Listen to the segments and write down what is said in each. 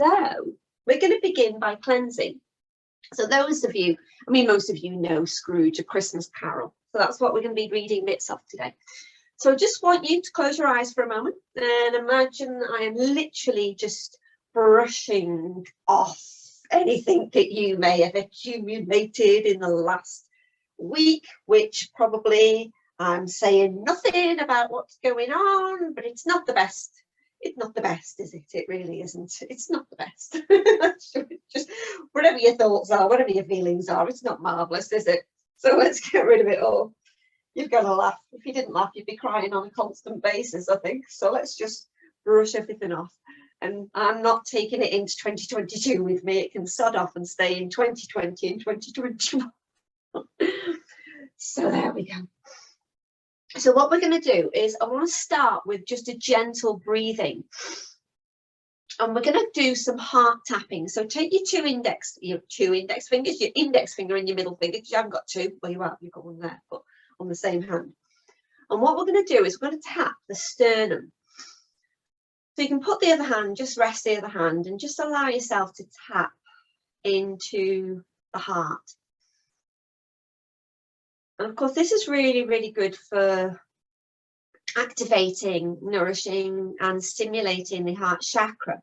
So we're going to begin by cleansing. So those of you, I mean, most of you know Scrooge, A Christmas Carol. So that's what we're going to be reading bits of today. So I just want you to close your eyes for a moment and imagine I am literally just brushing off anything that you may have accumulated in the last week, which probably I'm saying nothing about what's going on, but it's not the best. It's not the best, is it? It really isn't. It's not the best. Just whatever your thoughts are, whatever your feelings are, it's not marvelous, is it? So let's get rid of it all. You've got to laugh. If you didn't laugh, you'd be crying on a constant basis, I think. So let's just brush everything off. And I'm not taking it into 2022 with me. It can sod off and stay in 2020 and 2021. So there we go. So what we're going to do is I want to start with just a gentle breathing. And we're going to do some heart tapping. So take your two index fingers, your index finger and your middle finger, because you haven't got two. Well, you have, you've got one there, but on the same hand. And what we're going to do is we're going to tap the sternum. So you can put the other hand, just rest the other hand and just allow yourself to tap into the heart. And of course, this is really, really good for activating, nourishing and stimulating the heart chakra.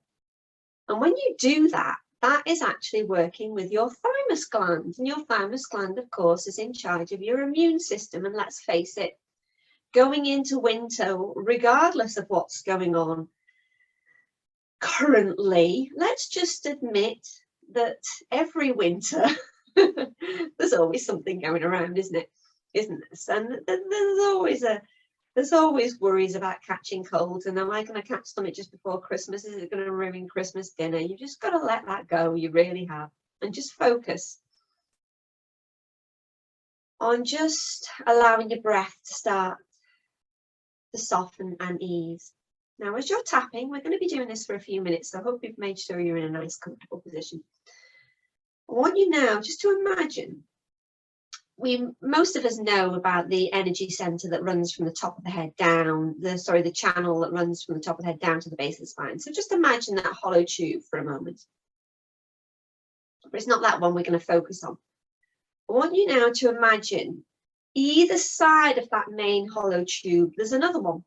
And when you do that, that is actually working with your thymus gland. And your thymus gland, of course, is in charge of your immune system. And let's face it, going into winter, regardless of what's going on currently, let's just admit that every winter, there's always something going around, isn't it? Isn't there? And there's always worries about catching colds, and am I going to catch something just before Christmas? Is it going to ruin Christmas dinner? You just got to let that go. You really have, and just focus on just allowing your breath to start to soften and ease. Now, as you're tapping, we're going to be doing this for a few minutes, so I hope you've made sure you're in a nice, comfortable position. I want you now just to imagine. Most of us know about the energy center that runs from the top of the head down, the channel that runs from the top of the head down to the base of the spine. So just imagine that hollow tube for a moment. But it's not that one we're going to focus on. I want you now to imagine either side of that main hollow tube, there's another one.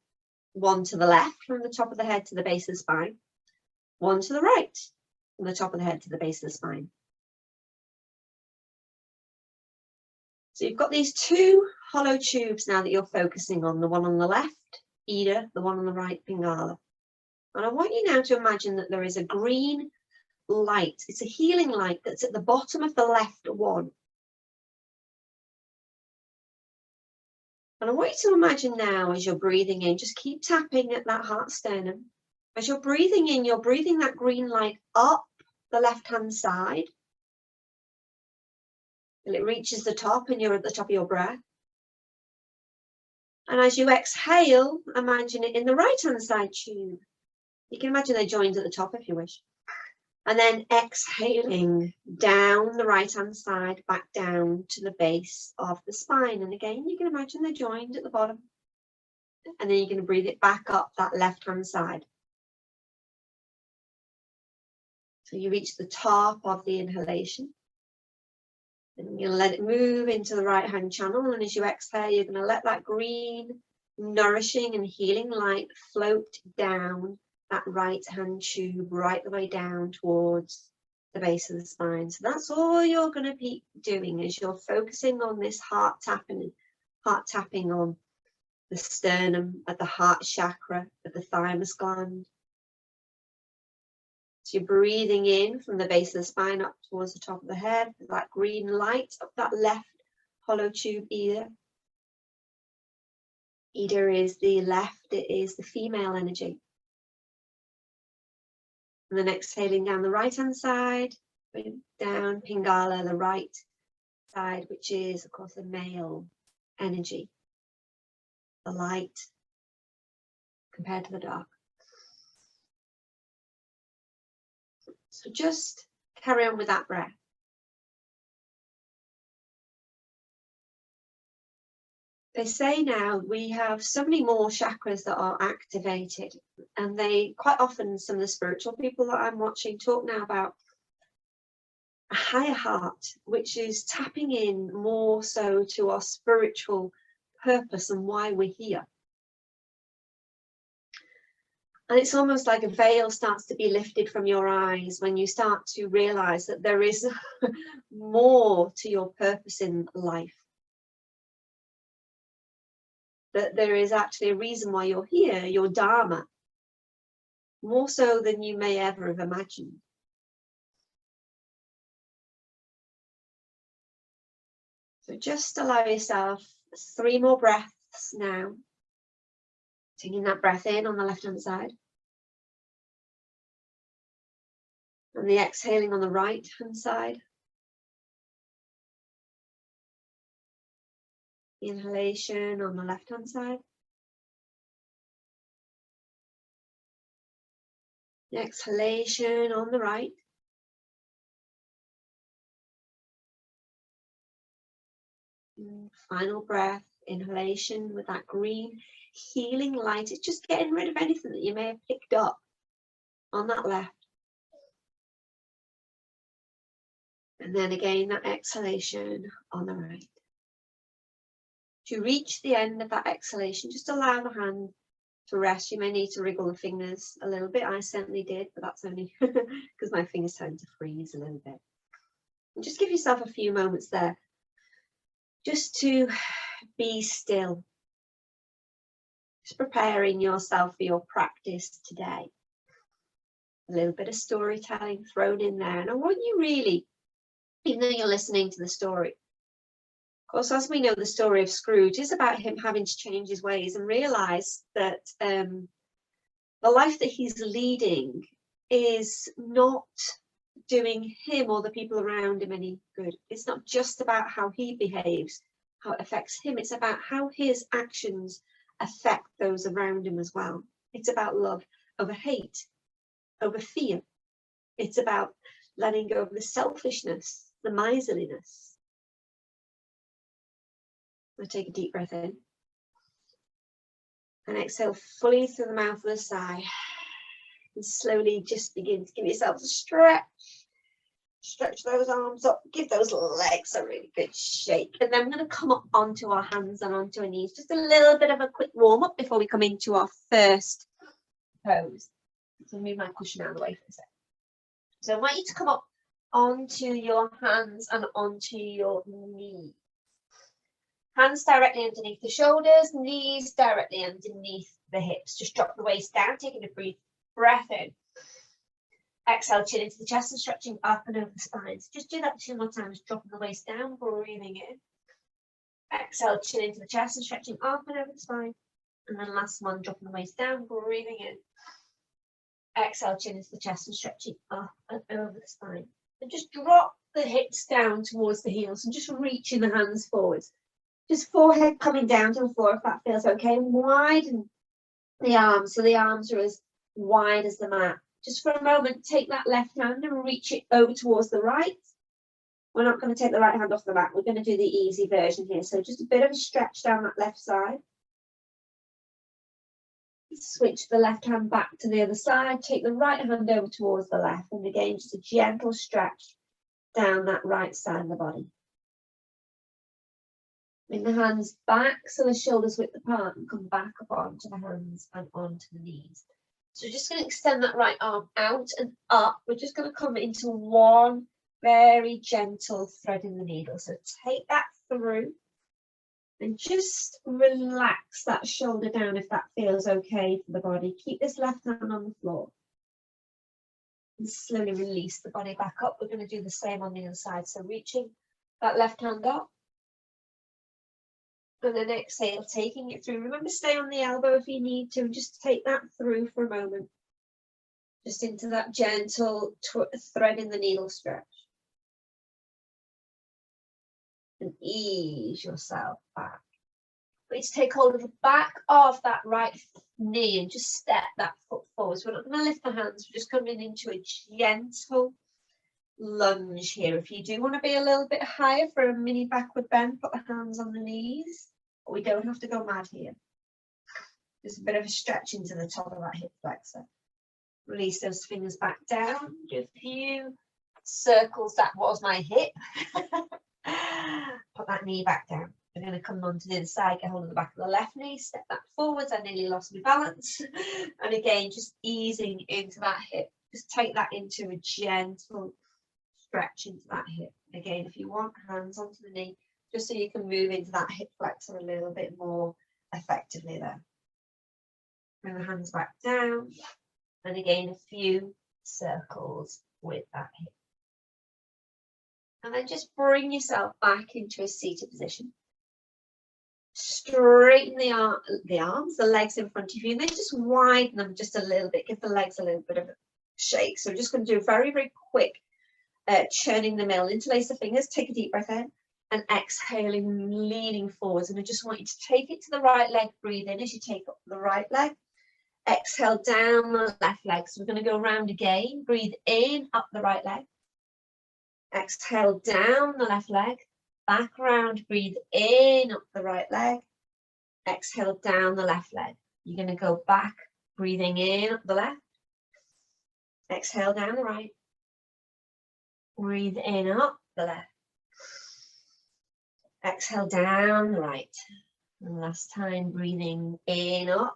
One to the left from the top of the head to the base of the spine. One to the right from the top of the head to the base of the spine. So you've got these two hollow tubes now that you're focusing on, the one on the left, Ida, the one on the right, Pingala. And I want you now to imagine that there is a green light. It's a healing light that's at the bottom of the left one. And I want you to imagine now as you're breathing in, just keep tapping at that heart sternum. As you're breathing in, you're breathing that green light up the left-hand side. Till it reaches the top and you're at the top of your breath. And as you exhale, imagine it in the right-hand side tube. You can imagine they're joined at the top if you wish. And then exhaling down the right-hand side, back down to the base of the spine. And again, you can imagine they're joined at the bottom. And then you're going to breathe it back up that left-hand side. So you reach the top of the inhalation. And you're going to let it move into the right-hand channel. And as you exhale, you're going to let that green, nourishing and healing light float down that right-hand tube, right the way down towards the base of the spine. So that's all you're going to be doing as you're focusing on this heart tapping on the sternum, at the heart chakra, at the thymus gland. So you're breathing in from the base of the spine up towards the top of the head, that green light up that left hollow tube, Ida. Ida is the left, it is the female energy. And then exhaling down the right-hand side, down Pingala, the right side, which is, of course, the male energy, the light compared to the dark. So just carry on with that breath. They say now we have so many more chakras that are activated, and they quite often, some of the spiritual people that I'm watching talk now about a higher heart, which is tapping in more so to our spiritual purpose and why we're here. And it's almost like a veil starts to be lifted from your eyes when you start to realize that there is more to your purpose in life. That there is actually a reason why you're here, your dharma, more so than you may ever have imagined. So just allow yourself 3 more breaths now. Taking that breath in on the left-hand side. And the exhaling on the right-hand side. Inhalation on the left-hand side. The exhalation on the right. And final breath, inhalation with that green healing light. It's just getting rid of anything that you may have picked up on that left. And then again, that exhalation on the right. To reach the end of that exhalation, just allow the hand to rest. You may need to wriggle the fingers a little bit. I certainly did, but that's only because my fingers tend to freeze a little bit. And just give yourself a few moments there, just to be still. Just preparing yourself for your practice today. A little bit of storytelling thrown in there. And I want you really, even though you're listening to the story, of course, as we know, the story of Scrooge is about him having to change his ways and realize that the life that he's leading is not doing him or the people around him any good. It's not just about how he behaves, how it affects him. It's about how his actions affect those around him as well. It's about love over hate, over fear. It's about letting go of the selfishness, the miserliness. I'll take a deep breath in and exhale fully through the mouth with a sigh, and slowly just begin to give yourself a stretch. Stretch those arms up, give those legs a really good shake, and then we're going to come up onto our hands and onto our knees. Just a little bit of a quick warm up before we come into our first pose. So move my cushion out of the way for a second. So I want you to come up onto your hands and onto your knees. Hands directly underneath the shoulders, knees directly underneath the hips. Just drop the waist down, taking a brief breath in. Exhale, chin into the chest and stretching up and over the spine. So just do that 2 more times, dropping the waist down, breathing in. Exhale, chin into the chest and stretching up and over the spine. And then last one, dropping the waist down, breathing in. Exhale, chin into the chest and stretching up and over the spine. And just drop the hips down towards the heels and just reaching the hands forwards. Just forehead coming down to the floor if that feels okay. Widen the arms so the arms are as wide as the mat. Just for a moment, take that left hand and reach it over towards the right. We're not going to take the right hand off the mat. We're going to do the easy version here. So just a bit of a stretch down that left side. Switch the left hand back to the other side. Take the right hand over towards the left. And again, just a gentle stretch down that right side of the body. Bring the hands back so the shoulders width apart and come back up onto the hands and onto the knees. So we're just going to extend that right arm out and up. We're just going to come into one very gentle thread in the needle. So take that through and just relax that shoulder down if that feels okay for the body. Keep this left hand on the floor. And slowly release the body back up. We're going to do the same on the other side. So reaching that left hand up. And then exhale, taking it through. Remember, stay on the elbow if you need to, and just take that through for a moment. Just into that gentle thread in the needle stretch. And ease yourself back. Please take hold of the back of that right knee and just step that foot forward. So we're not going to lift the hands, we're just coming into a gentle lunge here. If you do want to be a little bit higher for a mini backward bend, put the hands on the knees. But we don't have to go mad here. Just a bit of a stretch into the top of that hip flexor. Release those fingers back down. Do a few circles. That was my hip. Put that knee back down. We're going to come onto the other side, get hold of the back of the left knee, step back forwards. I nearly lost my balance. And again, just easing into that hip. Just take that into a gentle stretch into that hip. Again, if you want, hands onto the knee, just so you can move into that hip flexor a little bit more effectively there. Bring the hands back down. And again, a few circles with that hip. And then just bring yourself back into a seated position. Straighten the arms, the legs in front of you, and then just widen them just a little bit. Give the legs a little bit of a shake. So we're just going to do a very, very quick churning the middle. Interlace the fingers, take a deep breath in, and exhaling, leaning forwards. And I just want you to take it to the right leg. Breathe in as you take up the right leg. Exhale down the left leg. So we're going to go around again. Breathe in, up the right leg. Exhale down the left leg. Back around, breathe in, up the right leg. Exhale down the left leg. You're going to go back, breathing in, up the left. Exhale down the right. Breathe in, up the left. Exhale down the right. And last time, breathing in, up.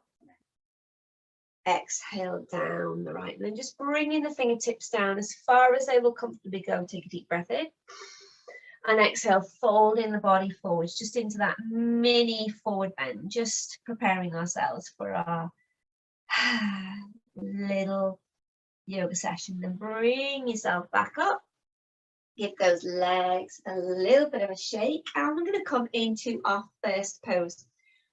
Exhale down the right. And then just bringing the fingertips down as far as they will comfortably go. Take a deep breath in. And exhale, folding the body forwards, just into that mini forward bend, just preparing ourselves for our little yoga session. Then bring yourself back up. Give those legs a little bit of a shake. And we're going to come into our first pose.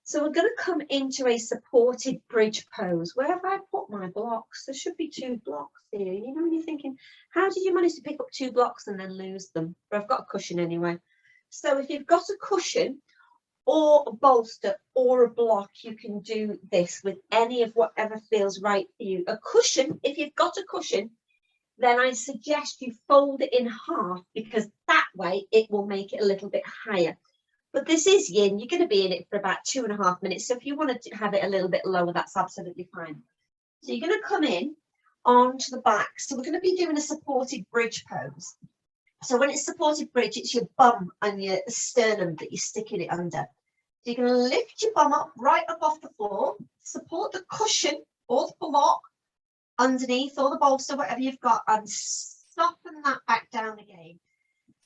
So we're going to come into a supported bridge pose. Where have I put my blocks? There should be 2 blocks here. You know, when you're thinking, how did you manage to pick up 2 blocks and then lose them? But I've got a cushion anyway. So if you've got a cushion or a bolster or a block, you can do this with any of whatever feels right for you. A cushion, if you've got a cushion, then I suggest you fold it in half, because that way it will make it a little bit higher. But this is yin, you're going to be in it for about 2.5 minutes. So if you want to have it a little bit lower, that's absolutely fine. So you're going to come in onto the back. So we're going to be doing a supported bridge pose. So when it's supported bridge, it's your bum and your sternum that you're sticking it under. So you're going to lift your bum up, right up off the floor, support the cushion or the block underneath, or the bolster, whatever you've got, and soften that back down again.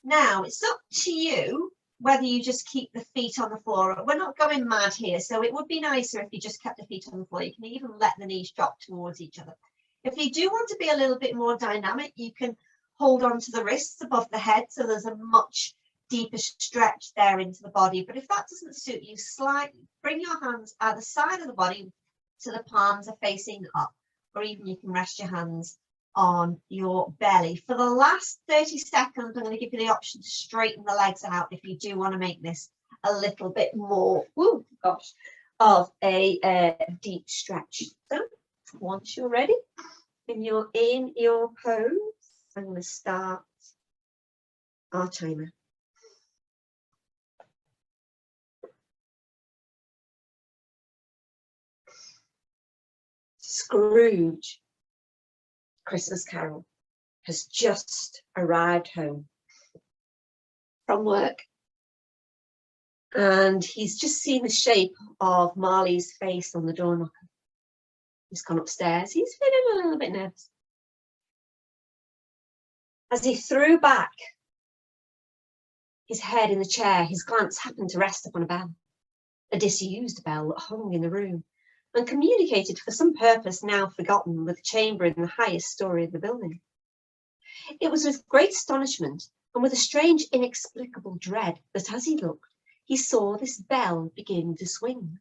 Now, it's up to you whether you just keep the feet on the floor. We're not going mad here, so it would be nicer if you just kept the feet on the floor. You can even let the knees drop towards each other. If you do want to be a little bit more dynamic, you can hold on to the wrists above the head, so there's a much deeper stretch there into the body. But if that doesn't suit you, slightly bring your hands either side of the body so the palms are facing up, or even you can rest your hands on your belly. For the last 30 seconds, I'm going to give you the option to straighten the legs out if you do want to make this a little bit more, of a deep stretch. So once you're ready and you're in your pose, I'm going to start our timer. Scrooge, Christmas Carol, has just arrived home from work, and he's just seen the shape of Marley's face on the door knocker. He's gone upstairs. He's feeling a little bit nervous. As he threw back his head in the chair, his glance happened to rest upon a bell, a disused bell that hung in the room and communicated for some purpose now forgotten with a chamber in the highest story of the building. It was with great astonishment and with a strange inexplicable dread that as he looked, he saw this bell begin to swing.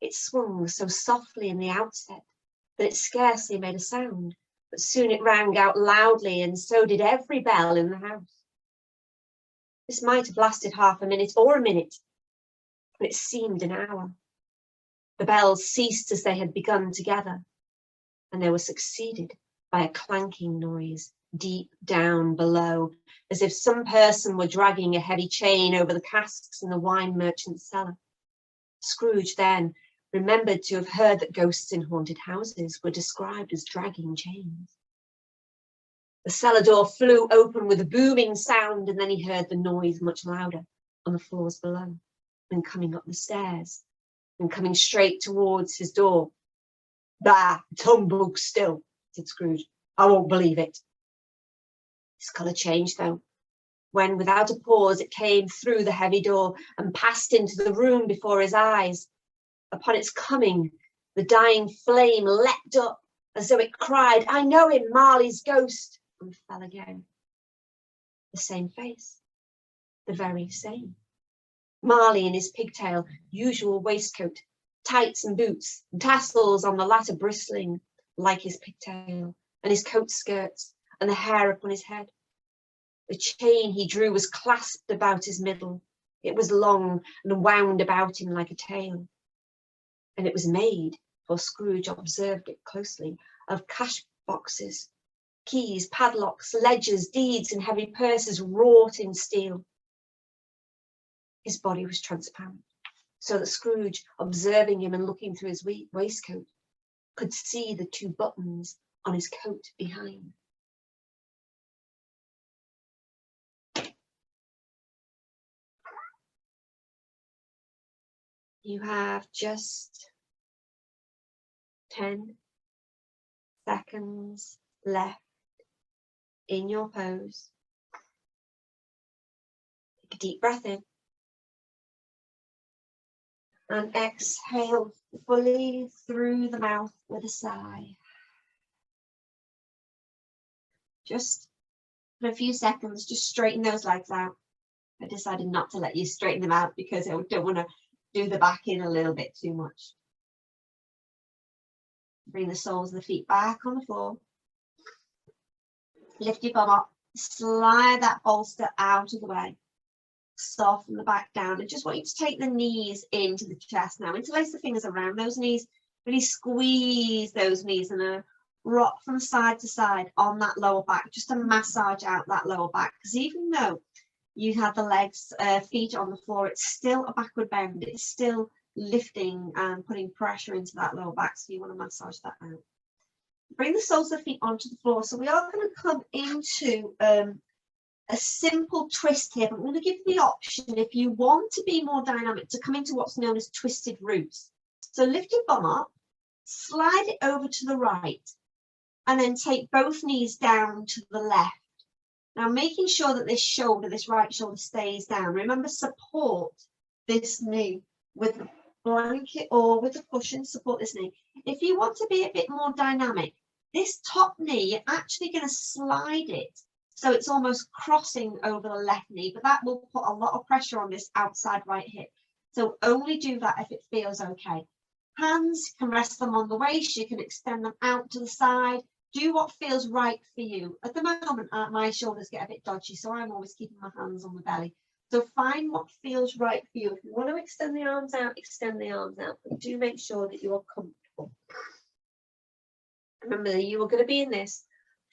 It swung so softly in the outset that it scarcely made a sound, but soon it rang out loudly, and so did every bell in the house. This might have lasted half a minute or a minute, but it seemed an hour. The bells ceased as they had begun together, and they were succeeded by a clanking noise deep down below, as if some person were dragging a heavy chain over the casks in the wine merchant's cellar. Scrooge then remembered to have heard that ghosts in haunted houses were described as dragging chains. The cellar door flew open with a booming sound, and then he heard the noise much louder on the floors below, and coming up the stairs, and coming straight towards his door. "Bah, it's humbug still," said Scrooge. "I won't believe it." His colour changed, though, when, without a pause, it came through the heavy door and passed into the room before his eyes. Upon its coming, the dying flame leapt up as though it cried, "I know him, Marley's ghost," and fell again. The same face, the very same. Marley in his pigtail, usual waistcoat, tights and boots, and tassels on the latter bristling like his pigtail, and his coat skirts, and the hair upon his head. The chain he drew was clasped about his middle. It was long and wound about him like a tail. And it was made, for Scrooge observed it closely, of cash boxes, keys, padlocks, ledgers, deeds, and heavy purses wrought in steel. His body was transparent, so that Scrooge, observing him and looking through his waistcoat, could see the 2 buttons on his coat behind. You have just 10 seconds left in your pose. Take a deep breath in and exhale fully through the mouth with a sigh. Just for a few seconds, just straighten those legs out. I decided not to let you straighten them out because I don't want to do the back in a little bit too much. Bring the soles of the feet back on the floor. Lift your bum up. Slide that bolster out of the way. Soften the back down. I just want you to take the knees into the chest now. Interlace the fingers around those knees. Really squeeze those knees and rock from side to side on that lower back, just to massage out that lower back. Because even though you have the legs, feet on the floor, it's still a backward bend. It's still lifting and putting pressure into that lower back. So you want to massage that out. Bring the soles of the feet onto the floor. So we are going to come into a simple twist here, but I'm going to give you the option, if you want to be more dynamic, to come into what's known as twisted roots. So lift your bum up, slide it over to the right, and then take both knees down to the left. Now, making sure that this right shoulder stays down. Remember, support this knee with the blanket or with the cushion, support this knee. If you want to be a bit more dynamic, this top knee, you're actually going to slide it so it's almost crossing over the left knee, but that will put a lot of pressure on this outside right hip. So only do that if it feels okay. Hands, you can rest them on the waist, you can extend them out to the side. Do what feels right for you. At the moment, my shoulders get a bit dodgy, so I'm always keeping my hands on the belly. So find what feels right for you. If you want to extend the arms out, extend the arms out, but do make sure that you are comfortable. Remember that you are going to be in this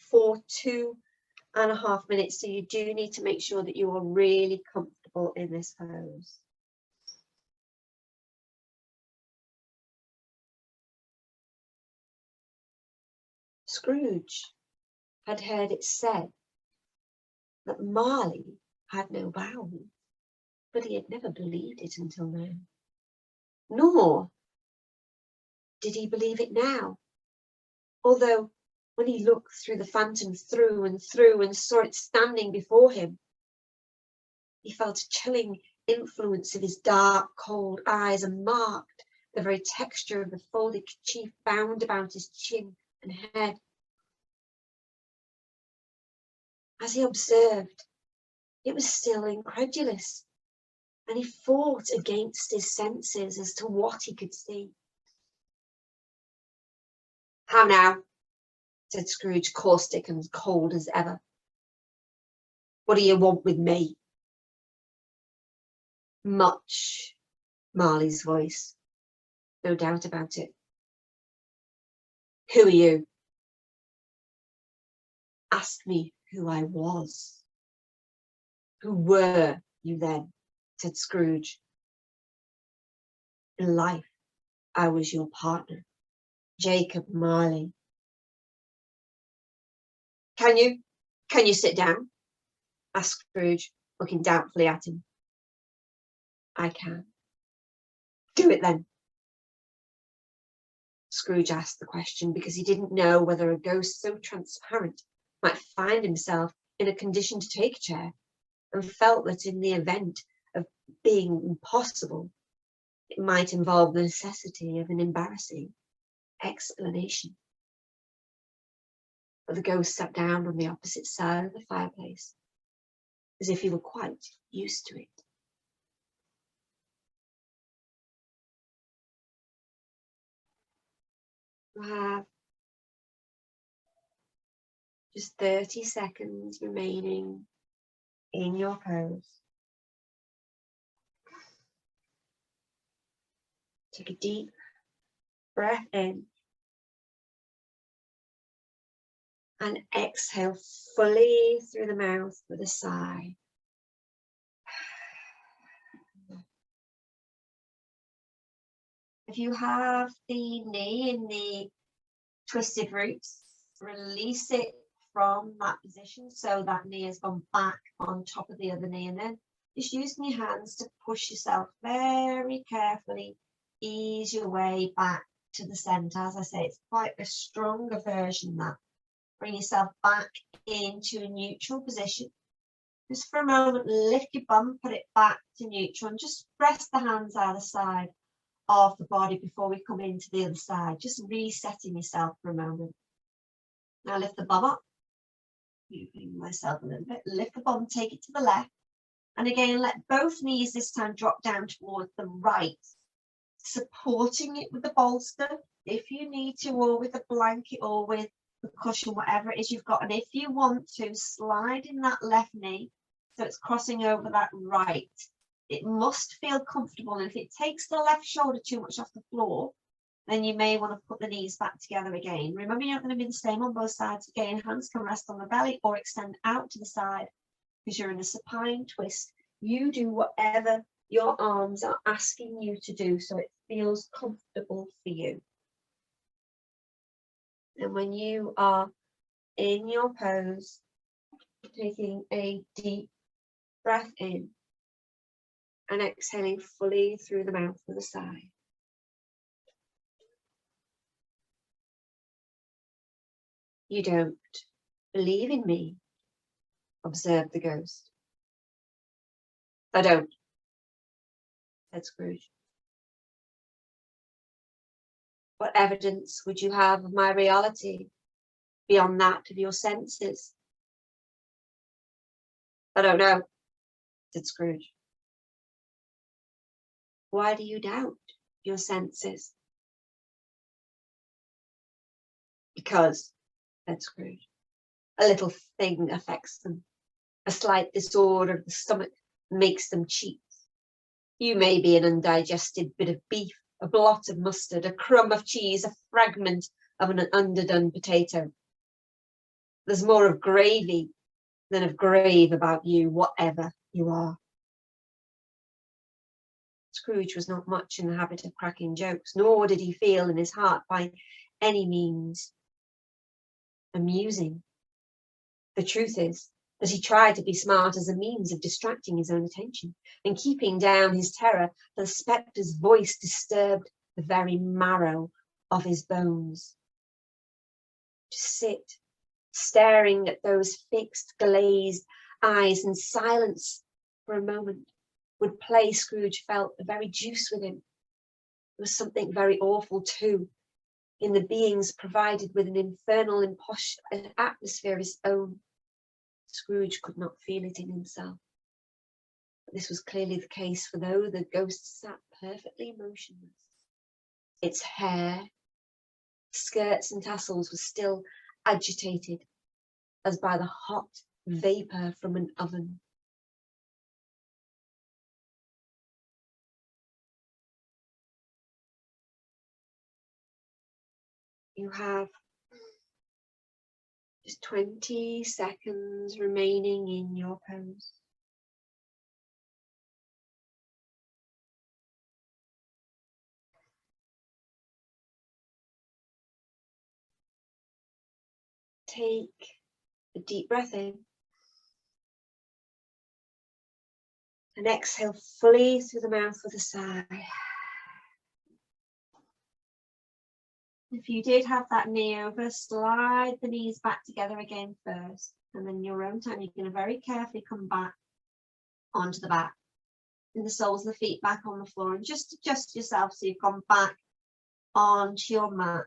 for 2.5 minutes, so you do need to make sure that you are really comfortable in this pose. Scrooge had heard it said that Marley had no bowels, but he had never believed it until now. Nor did he believe it now, although when he looked through the phantom through and through and saw it standing before him, he felt a chilling influence of his dark, cold eyes and marked the very texture of the folded kerchief bound about his chin and head. As he observed, it was still incredulous, and he fought against his senses as to what he could see. "How now?" said Scrooge, caustic and cold as ever. "What do you want with me?" Much, Marley's voice, no doubt about it. "Who are you?" "Ask me who I was." "Who were you then?" said Scrooge. in life, I was your partner, Jacob Marley. Can you sit down? Asked Scrooge, looking doubtfully at him. I can. Do it then. Scrooge asked the question because he didn't know whether a ghost so transparent might find himself in a condition to take a chair, and felt that in the event of being impossible, it might involve the necessity of an embarrassing explanation. But the ghost sat down on the opposite side of the fireplace, as if he were quite used to it. You have just 30 seconds remaining in your pose. Take a deep breath in and exhale fully through the mouth with a sigh. If you have the knee in the twisted roots, release it from that position so that knee has gone back on top of the other knee, and then just using your hands to push yourself very carefully, ease your way back to the centre. As I say, it's quite a stronger version that. Bring yourself back into a neutral position. Just for a moment, lift your bum, put it back to neutral, and just rest the hands either side of the body before we come into the other side, just resetting yourself for a moment. Now lift the bum up, moving myself a little bit, lift the bum, take it to the left, and again let both knees this time drop down towards the right, supporting it with the bolster if you need to, or with a blanket, or with the cushion, whatever it is you've got. And if you want to, slide in that left knee so it's crossing over that right. It must feel comfortable, and if it takes the left shoulder too much off the floor, then you may want to put the knees back together again. Remember, you're not going to be the same on both sides. Again, hands can rest on the belly or extend out to the side because you're in a supine twist. You do whatever your arms are asking you to do so it feels comfortable for you. And when you are in your pose, taking a deep breath in and exhaling fully through the mouth with a sigh. You don't believe in me, observed the ghost. I don't, said Scrooge. What evidence would you have of my reality beyond that of your senses? I don't know, said Scrooge. Why do you doubt your senses? Because, said Scrooge, a little thing affects them. A slight disorder of the stomach makes them cheat. You may be an undigested bit of beef, a blot of mustard, a crumb of cheese, a fragment of an underdone potato. There's more of gravy than of grave about you, whatever you are. Scrooge was not much in the habit of cracking jokes, nor did he feel in his heart by any means amusing. The truth is that he tried to be smart as a means of distracting his own attention and keeping down his terror, for the spectre's voice disturbed the very marrow of his bones. To sit staring at those fixed, glazed eyes in silence for a moment would play, Scrooge felt, the very juice with him. There was something very awful, too, in the beings provided with an infernal atmosphere of his own. Scrooge could not feel it in himself. But this was clearly the case, for though the ghost sat perfectly motionless, its hair, skirts and tassels were still agitated as by the hot vapour from an oven. You have just 20 seconds remaining in your pose. take a deep breath in. And exhale fully through the mouth with a sigh. If you did have that knee over, slide the knees back together again first. And then your own time, you're going to very carefully come back onto the back. And the soles of the feet back on the floor. And just adjust yourself so you've gone back onto your mat.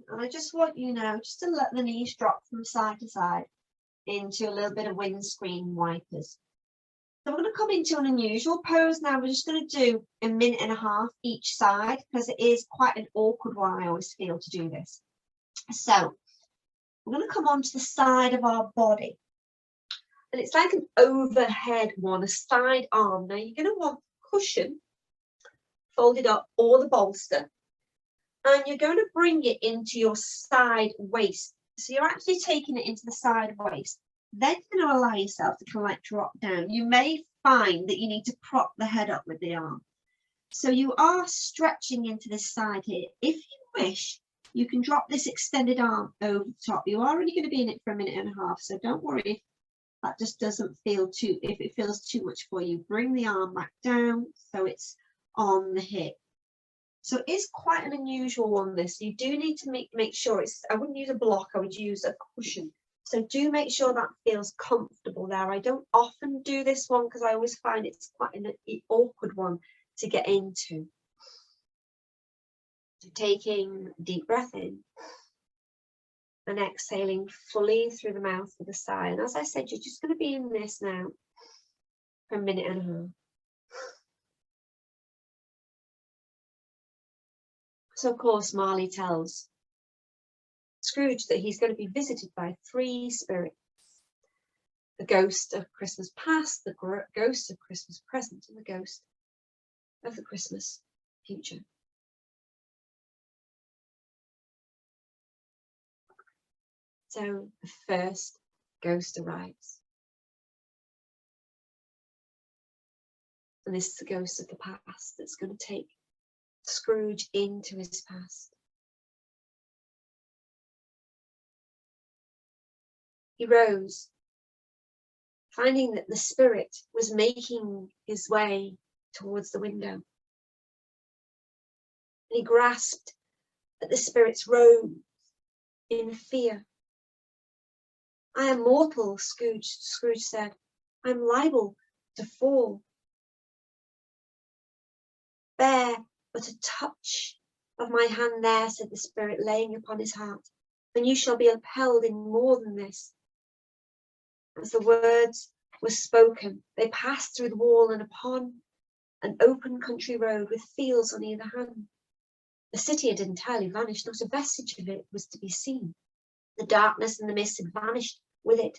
And I just want you now just to let the knees drop from side to side into a little bit of windscreen wipers. So we're going to come into an unusual pose now. We're just going to do a minute and a half each side because it is quite an awkward one, I always feel, to do this. So we're going to come onto the side of our body. And it's like an overhead one, a side arm. Now you're going to want cushion folded up or the bolster. And you're going to bring it into your side waist. So you're actually taking it into the side waist. Then you're going to allow yourself to kind of like drop down. You may find that you need to prop the head up with the arm. So you are stretching into this side here. If you wish, you can drop this extended arm over the top. You are only going to be in it for a minute and a half. So don't worry if that just doesn't feel too, if it feels too much for you. Bring the arm back down so it's on the hip. So it is quite an unusual one, this. You do need to make sure it's, I wouldn't use a block, I would use a cushion. So do make sure that feels comfortable there. I don't often do this one because I always find it's quite an awkward one to get into. So taking a deep breath in and exhaling fully through the mouth with a sigh. And as I said, you're just going to be in this now for a minute and a half. So of course, Marley tells Scrooge that he's going to be visited by 3 spirits. The ghost of Christmas past, the ghost of Christmas present, and the ghost of the Christmas future. So the first ghost arrives. And this is the ghost of the past that's going to take Scrooge into his past. He rose, finding that the spirit was making his way towards the window. He grasped at the spirit's robe in fear. I am mortal, Scrooge said. I am liable to fall. Bear but a touch of my hand there, said the spirit, laying upon his heart, and you shall be upheld in more than this. As the words were spoken, they passed through the wall and upon an open country road with fields on either hand. The city had entirely vanished, not a vestige of it was to be seen. The darkness and the mist had vanished with it,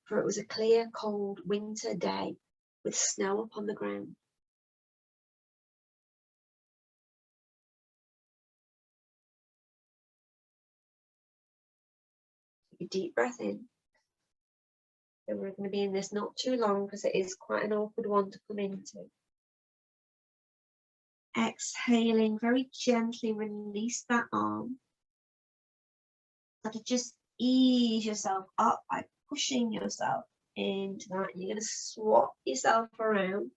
for it was a clear, cold winter day with snow upon the ground. Take a deep breath in. So we're going to be in this not too long because it is quite an awkward one to come into. Exhaling, very gently release that arm. So to just ease yourself up by pushing yourself into that. You're going to swap yourself around.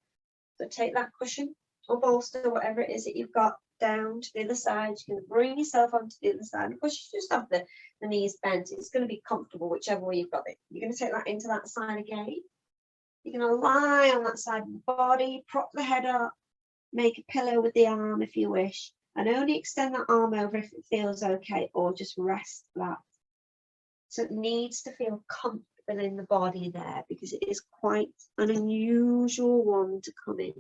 So take that cushion or bolster, whatever it is that you've got, down to the other side. You're going to bring yourself onto the other side and push just off the knees bent. It's going to be comfortable whichever way you've got it. You're going to take that into that side again. You're going to lie on that side of the body, prop the head up, make a pillow with the arm if you wish, and only extend that arm over if it feels okay, or just rest flat. So it needs to feel comfortable in the body there because it is quite an unusual one to come in.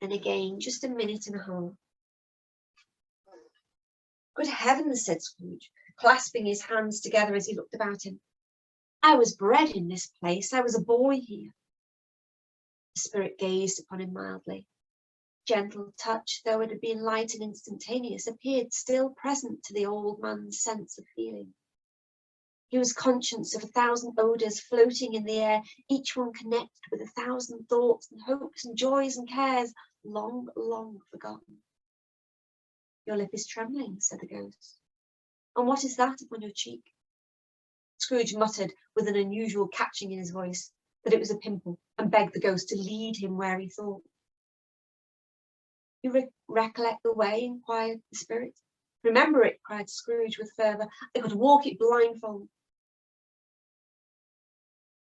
And again, just a minute and a half. Good heavens, said Scrooge, clasping his hands together as he looked about him. I was bred in this place. I was a boy here. The spirit gazed upon him mildly. Gentle touch, though it had been light and instantaneous, appeared still present to the old man's sense of feeling. He was conscious of 1,000 odours floating in the air, each one connected with 1,000 thoughts and hopes and joys and cares, long, long forgotten. Your lip is trembling, said the ghost. And what is that upon your cheek? Scrooge muttered with an unusual catching in his voice that it was a pimple, and begged the ghost to lead him where he thought. You recollect the way? Inquired the spirit. Remember it, cried Scrooge with fervour. I could walk it blindfold.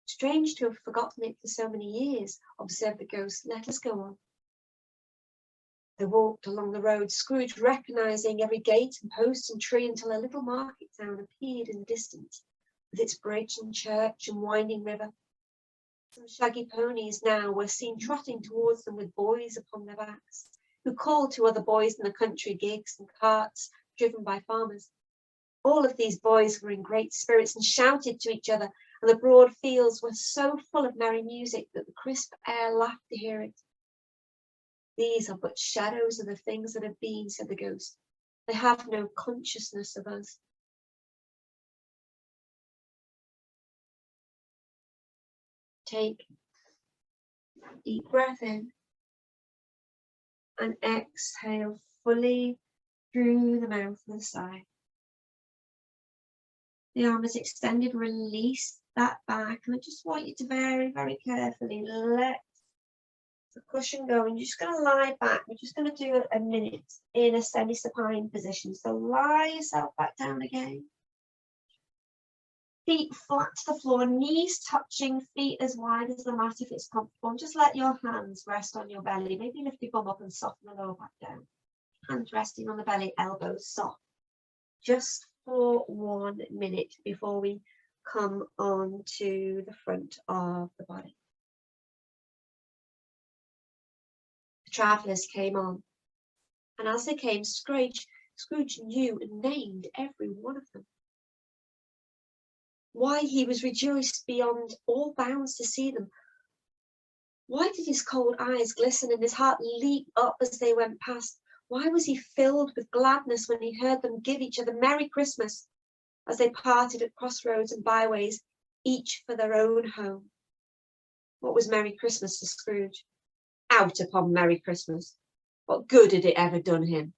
Strange to have forgotten it for so many years, observed the ghost. Let us go on. They walked along the road, Scrooge recognising every gate and post and tree, until a little market town appeared in the distance, with its bridge and church and winding river. Some shaggy ponies now were seen trotting towards them with boys upon their backs, who called to other boys in the country gigs and carts driven by farmers. All of these boys were in great spirits and shouted to each other, and the broad fields were so full of merry music that the crisp air laughed to hear it. These are but shadows of the things that have been, said the ghost. They have no consciousness of us. Take a deep breath in and exhale fully through the mouth with a sigh. The arm is extended, release that back, and I just want you to very, very carefully let the cushion go, and you're just going to lie back. We're just going to do a minute in a semi-supine position. So lie yourself back down again. Feet flat to the floor, knees touching, feet as wide as the mat if it's comfortable. And just let your hands rest on your belly. Maybe lift your bum up and soften the lower back down. Hands resting on the belly, elbows soft. Just for 1 minute before we come on to the front of the body. Travellers came on, and as they came, Scrooge knew and named every one of them. Why he was rejoiced beyond all bounds to see them. Why did his cold eyes glisten and his heart leap up as they went past? Why was he filled with gladness when he heard them give each other Merry Christmas as they parted at crossroads and byways, each for their own home? What was Merry Christmas to Scrooge? Out upon Merry Christmas. What good had it ever done him?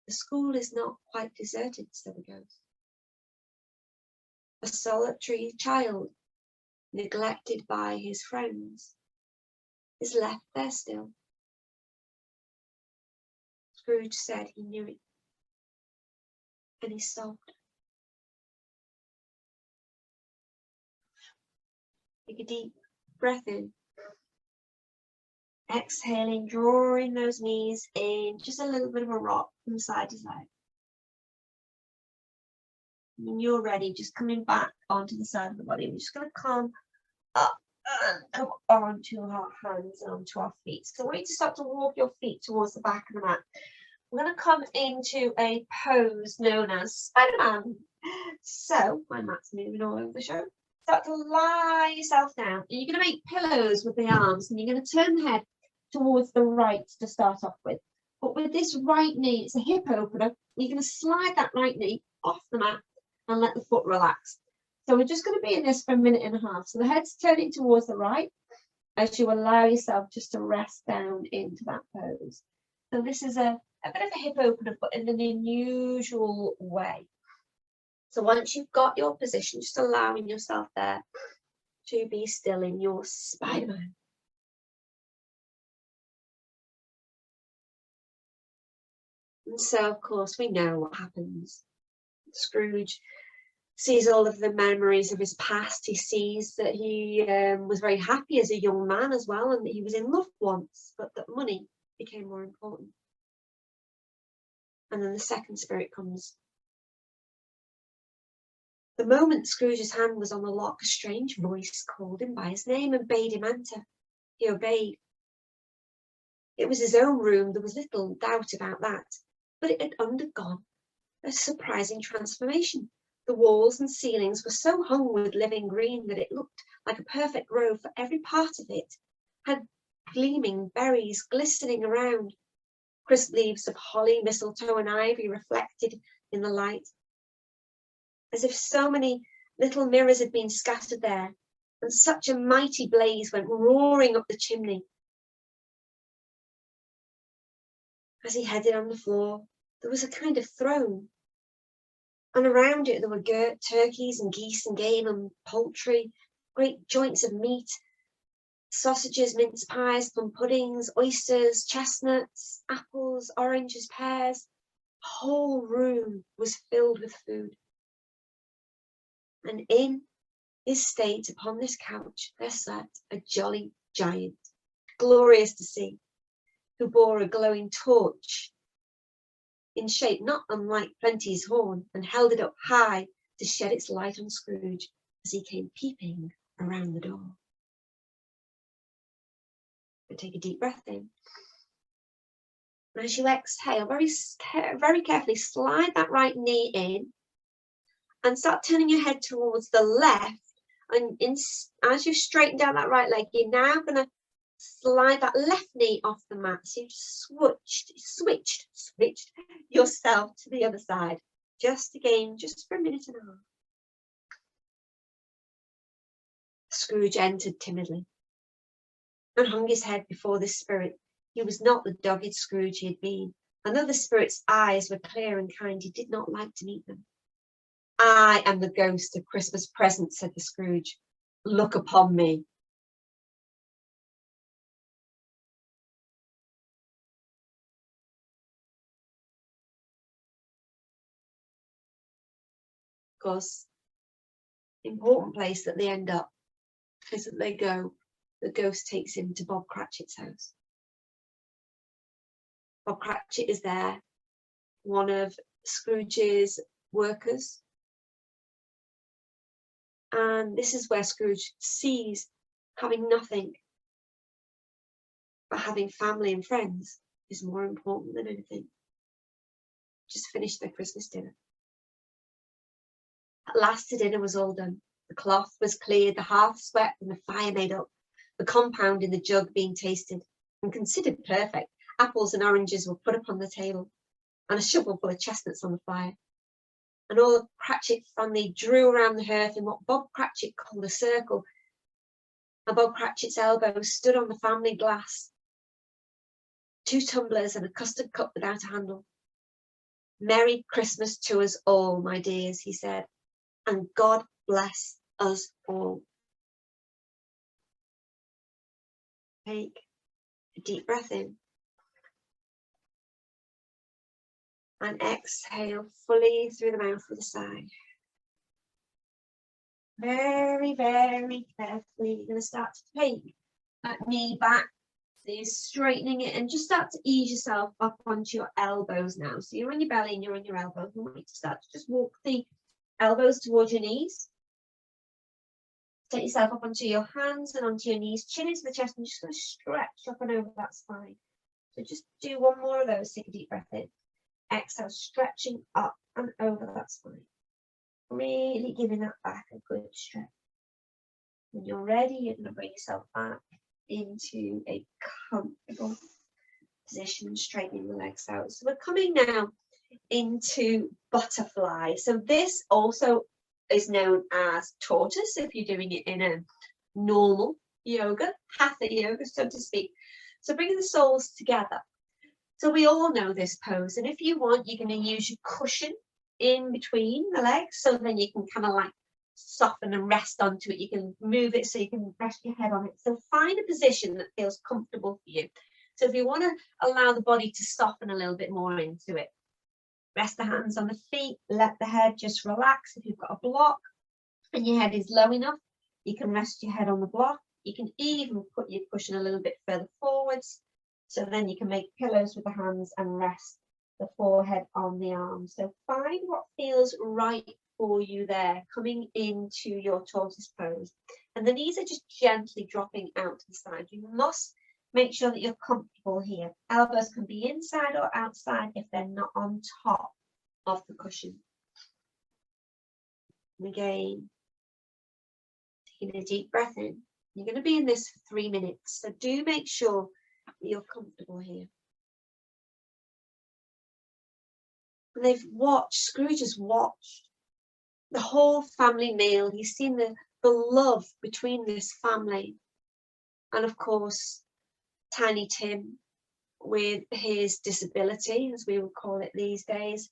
The school is not quite deserted, said the ghost. A solitary child, neglected by his friends, is left there still. Scrooge said he knew it, and he sobbed. Take a deep breath in. Exhaling, drawing those knees in, just a little bit of a rock from side to side. When you're ready, just coming back onto the side of the body. We're just going to come up and come onto our hands and onto our feet. So I want you to start to walk your feet towards the back of the mat. We're going to come into a pose known as Spider-Man. So my mat's moving all over the show. Start to lie yourself down. And you're going to make pillows with the arms, and you're going to turn the head towards the right to start off with. But with this right knee, it's a hip opener. You're going to slide that right knee off the mat and let the foot relax. So we're just going to be in this for 1.5 minutes. So the head's turning towards the right as you allow yourself just to rest down into that pose. So this is a bit of a hip opener, but in an unusual way. So once you've got your position, just allowing yourself there to be still in your Spider-Man. And so, of course, we know what happens. Scrooge sees all of the memories of his past. He sees that he was very happy as a young man as well, and that he was in love once, but that money became more important. And then the second spirit comes. The moment Scrooge's hand was on the lock, a strange voice called him by his name and bade him enter. He obeyed. It was his own room, there was little doubt about that, but it had undergone a surprising transformation. The walls and ceilings were so hung with living green that it looked like a perfect grove, for every part of it had gleaming berries glistening around, crisp leaves of holly, mistletoe and ivy reflected in the light, as if so many little mirrors had been scattered there, and such a mighty blaze went roaring up the chimney. As he headed on the floor, there was a kind of throne, And around it there were turkeys and geese and game and poultry, great joints of meat, sausages, mince pies, plum puddings, oysters, chestnuts, apples, oranges, pears. The whole room was filled with food. And in his state upon this couch there sat a jolly giant, glorious to see, who bore a glowing torch in shape not unlike Plenty's horn, and held it up high to shed its light on Scrooge as he came peeping around the door. And take a deep breath in. And as you exhale, very carefully slide that right knee in and start turning your head towards the left. And as you straighten down that right leg, you're now going to slide that left knee off the mat. So you've switched yourself to the other side. Just for a minute and a half. Scrooge entered timidly and hung his head before this spirit. He was not the dogged Scrooge he had been, and though the spirit's eyes were clear and kind, he did not like to meet them. I am the ghost of Christmas present, said the Scrooge. Look upon me. Of course, important place that they end up is that they go, the ghost takes him to Bob Cratchit's house. Bob Cratchit is there, one of Scrooge's workers. And this is where Scrooge sees having nothing, but having family and friends is more important than anything. Just finished their Christmas dinner. At last the dinner was all done. The cloth was cleared, the hearth swept, and the fire made up. The compound in the jug being tasted and considered perfect. Apples and oranges were put upon the table, and a shovel full of chestnuts on the fire. And all the Cratchit family drew around the hearth in what Bob Cratchit called a circle. And Bob Cratchit's elbow stood on the family glass. 2 tumblers and a custard cup without a handle. Merry Christmas to us all, my dears, he said, and God bless us all. Take a deep breath in. And exhale fully through the mouth with a sigh. Very, very carefully, you're going to start to take that knee back. So you're straightening it and just start to ease yourself up onto your elbows now. So you're on your belly and you're on your elbows. You want to start to just walk the elbows towards your knees. Take yourself up onto your hands and onto your knees, chin into the chest, and just going to stretch up and over that spine. So just do one more of those. Take a deep breath in. Exhale, stretching up and over that spine. Really giving that back a good stretch. When you're ready, you're going to bring yourself back into a comfortable position, straightening the legs out. So we're coming now into butterfly. So this also is known as tortoise if you're doing it in a normal yoga, hatha yoga, so to speak. So bringing the soles together. So we all know this pose, and if you want, you're going to use your cushion in between the legs, so then you can kind of like soften and rest onto it. You can move it so you can rest your head on it. So find a position that feels comfortable for you. So if you want to allow the body to soften a little bit more into it, rest the hands on the feet, let the head just relax. If you've got a block and your head is low enough, you can rest your head on the block. You can even put your cushion a little bit further forwards, so then you can make pillows with the hands and rest the forehead on the arms. So find what feels right for you there, coming into your tortoise pose. And the knees are just gently dropping out to the side. You must make sure that you're comfortable here. Elbows can be inside or outside if they're not on top of the cushion. And again, taking a deep breath in. You're going to be in this for 3 minutes, so do make sure that you're comfortable here. And they've watched, Scrooge has watched the whole family meal. He's seen the love between this family. And of course, Tiny Tim, with his disability, as we would call it these days,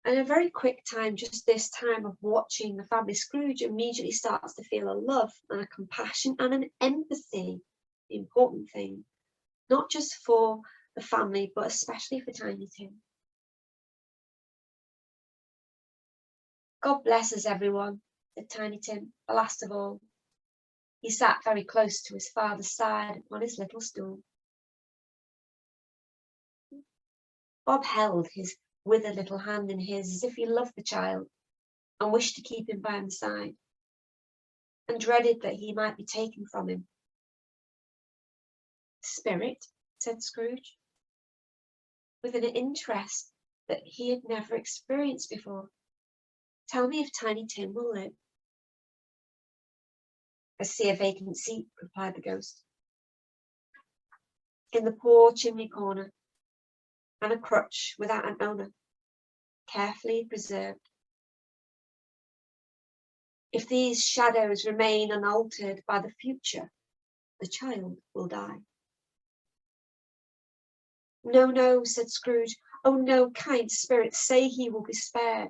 And in a very quick time, just this time of watching the family, Scrooge immediately starts to feel a love and a compassion and an empathy, the important thing, not just for the family, but especially for Tiny Tim. God bless us, everyone, said Tiny Tim, the last of all. He sat very close to his father's side upon his little stool. Bob held his withered little hand in his as if he loved the child and wished to keep him by his side, and dreaded that he might be taken from him. Spirit, said Scrooge, with an interest that he had never experienced before. Tell me if Tiny Tim will live. I see a vacant seat, replied the ghost, in the poor chimney corner, and a crutch without an owner, carefully preserved. If these shadows remain unaltered by the future, the child will die. No, no, said Scrooge. Oh no, kind spirit, say he will be spared.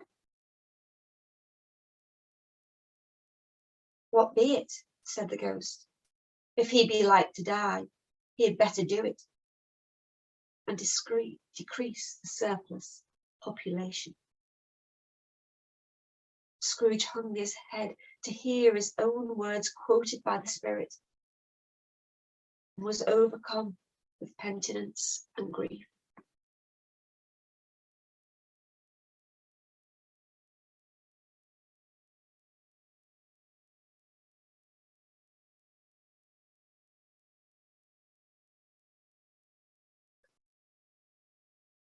What be it, said the ghost. If he be like to die, he had better do it, and decrease the surplus population. Scrooge hung his head to hear his own words quoted by the spirit, and was overcome with penitence and grief.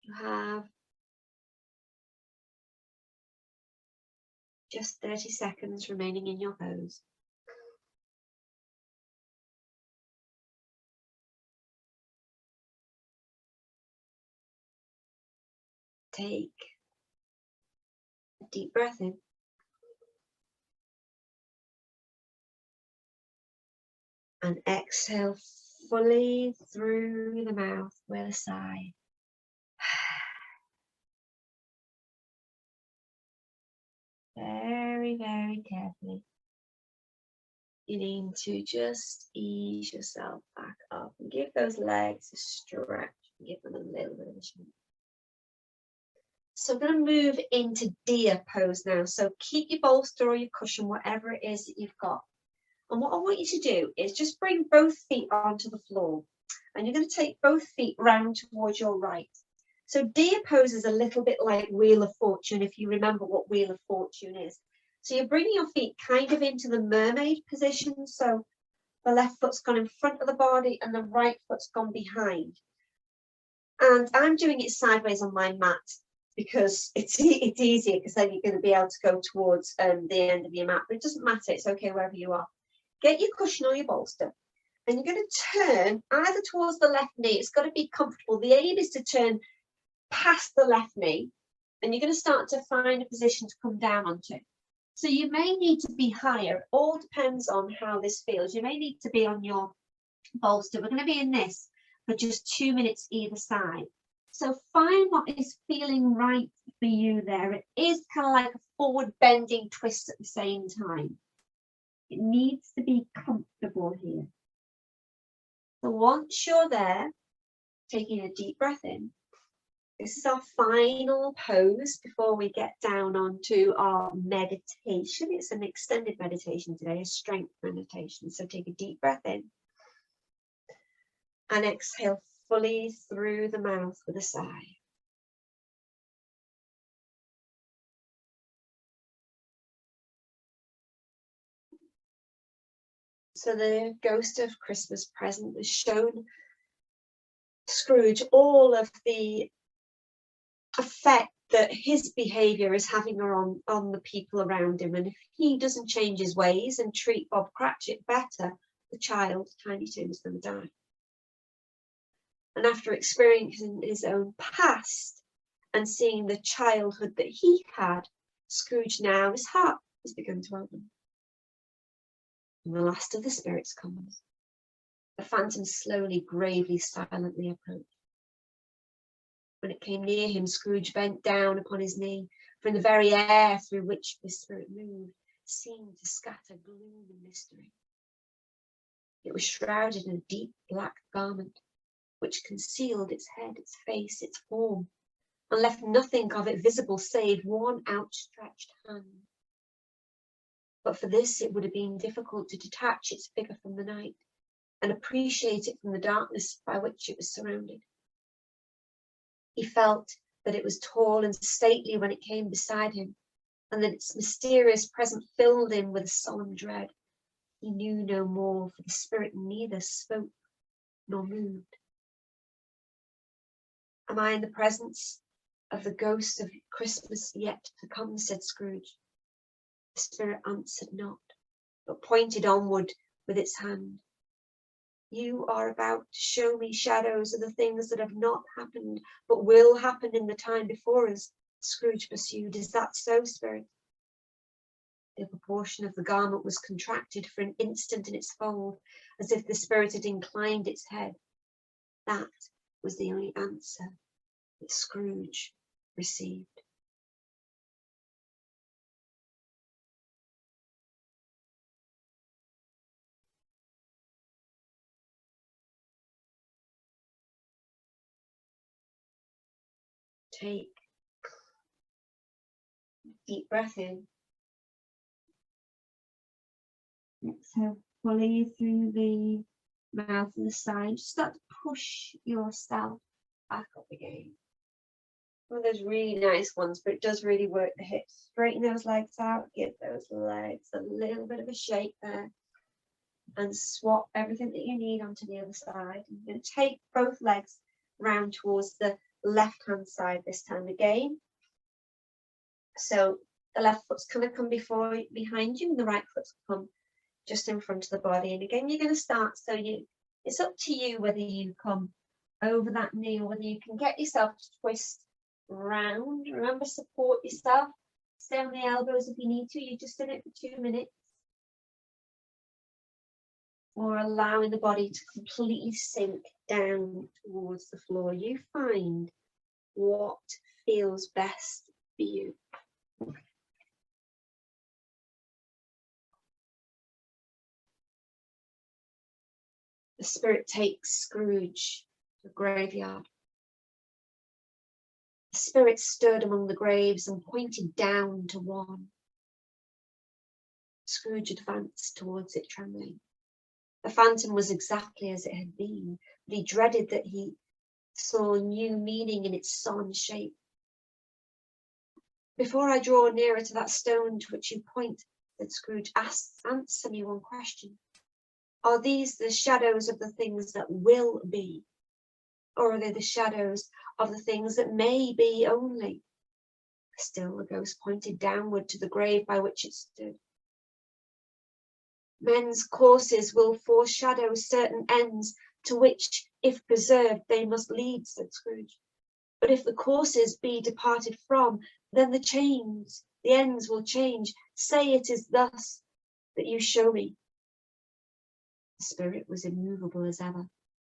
You have just 30 seconds remaining in your pose. Take a deep breath in. And exhale fully through the mouth with a sigh. Very, very carefully. You need to just ease yourself back up and give those legs a stretch and give them a little bit of a shake. So I'm going to move into deer pose now. So keep your bolster or your cushion, whatever it is that you've got. And what I want you to do is just bring both feet onto the floor. And you're going to take both feet round towards your right. So deer pose is a little bit like Wheel of Fortune, if you remember what Wheel of Fortune is. So you're bringing your feet kind of into the mermaid position. So the left foot's gone in front of the body and the right foot's gone behind. And I'm doing it sideways on my mat because it's easier, because then you're going to be able to go towards the end of your mat. But it doesn't matter, it's okay wherever you are. Get your cushion or your bolster. And you're going to turn either towards the left knee. It's got to be comfortable. The aim is to turn past the left knee, and you're going to start to find a position to come down onto. So you may need to be higher. It all depends on how this feels. You may need to be on your bolster. We're going to be in this for just 2 minutes either side. So find what is feeling right for you there. It is kind of like a forward bending twist at the same time. It needs to be comfortable here. So once you're there, taking a deep breath in, this is our final pose before we get down onto our meditation. It's an extended meditation today, a strength meditation. So take a deep breath in and exhale fully through the mouth with a sigh. So the ghost of Christmas present has shown Scrooge all of the effect that his behaviour is having on the people around him. And if he doesn't change his ways and treat Bob Cratchit better, the child, Tiny Tim, is going to die. And after experiencing his own past and seeing the childhood that he had, Scrooge now, his heart has begun to open. And the last of the spirits comes. The phantom slowly, gravely, silently approached. When it came near him, Scrooge bent down upon his knee, for in the very air through which the spirit moved seemed to scatter gloom and mystery. It was shrouded in a deep black garment, which concealed its head, its face, its form, and left nothing of it visible save one outstretched hand. But for this it would have been difficult to detach its figure from the night and appreciate it from the darkness by which it was surrounded. He felt that it was tall and stately when it came beside him, and that its mysterious presence filled him with a solemn dread. He knew no more, for the spirit neither spoke nor moved. "Am I in the presence of the ghost of Christmas yet to come?" said Scrooge. The spirit answered not, but pointed onward with its hand. "You are about to show me shadows of the things that have not happened, but will happen in the time before us," Scrooge pursued. "Is that so, spirit?" The proportion of the garment was contracted for an instant in its fold, as if the spirit had inclined its head. That was the only answer that Scrooge received. Take a deep breath in. Exhale fully through the mouth and the side. Just start to push yourself back up again. One of those really nice ones, but it does really work the hips. Straighten those legs out, give those legs a little bit of a shake there, and swap everything that you need onto the other side. I'm going to take both legs round towards the left-hand side this time again. So the left foot's going to come behind you, and the right foot's come just in front of the body. And again, you're going to start, so it's up to you whether you come over that knee or whether you can get yourself to twist round. Remember, support yourself. Stay on the elbows if you need to. You just did it for 2 minutes. Or allowing the body to completely sink down towards the floor. You find what feels best for you. The spirit takes Scrooge to the graveyard. The spirit stood among the graves and pointed down to one. Scrooge advanced towards it, trembling. The phantom was exactly as it had been, but he dreaded that he saw new meaning in its sullen shape. "Before I draw nearer to that stone to which you point," said Scrooge, "answer me one question. Are these the shadows of the things that will be? Or are they the shadows of the things that may be only?" Still the ghost pointed downward to the grave by which it stood. "Men's courses will foreshadow certain ends to which, if preserved, they must lead," said Scrooge. "But if the courses be departed from, then the ends will change. Say it is thus that you show me." The spirit was immovable as ever.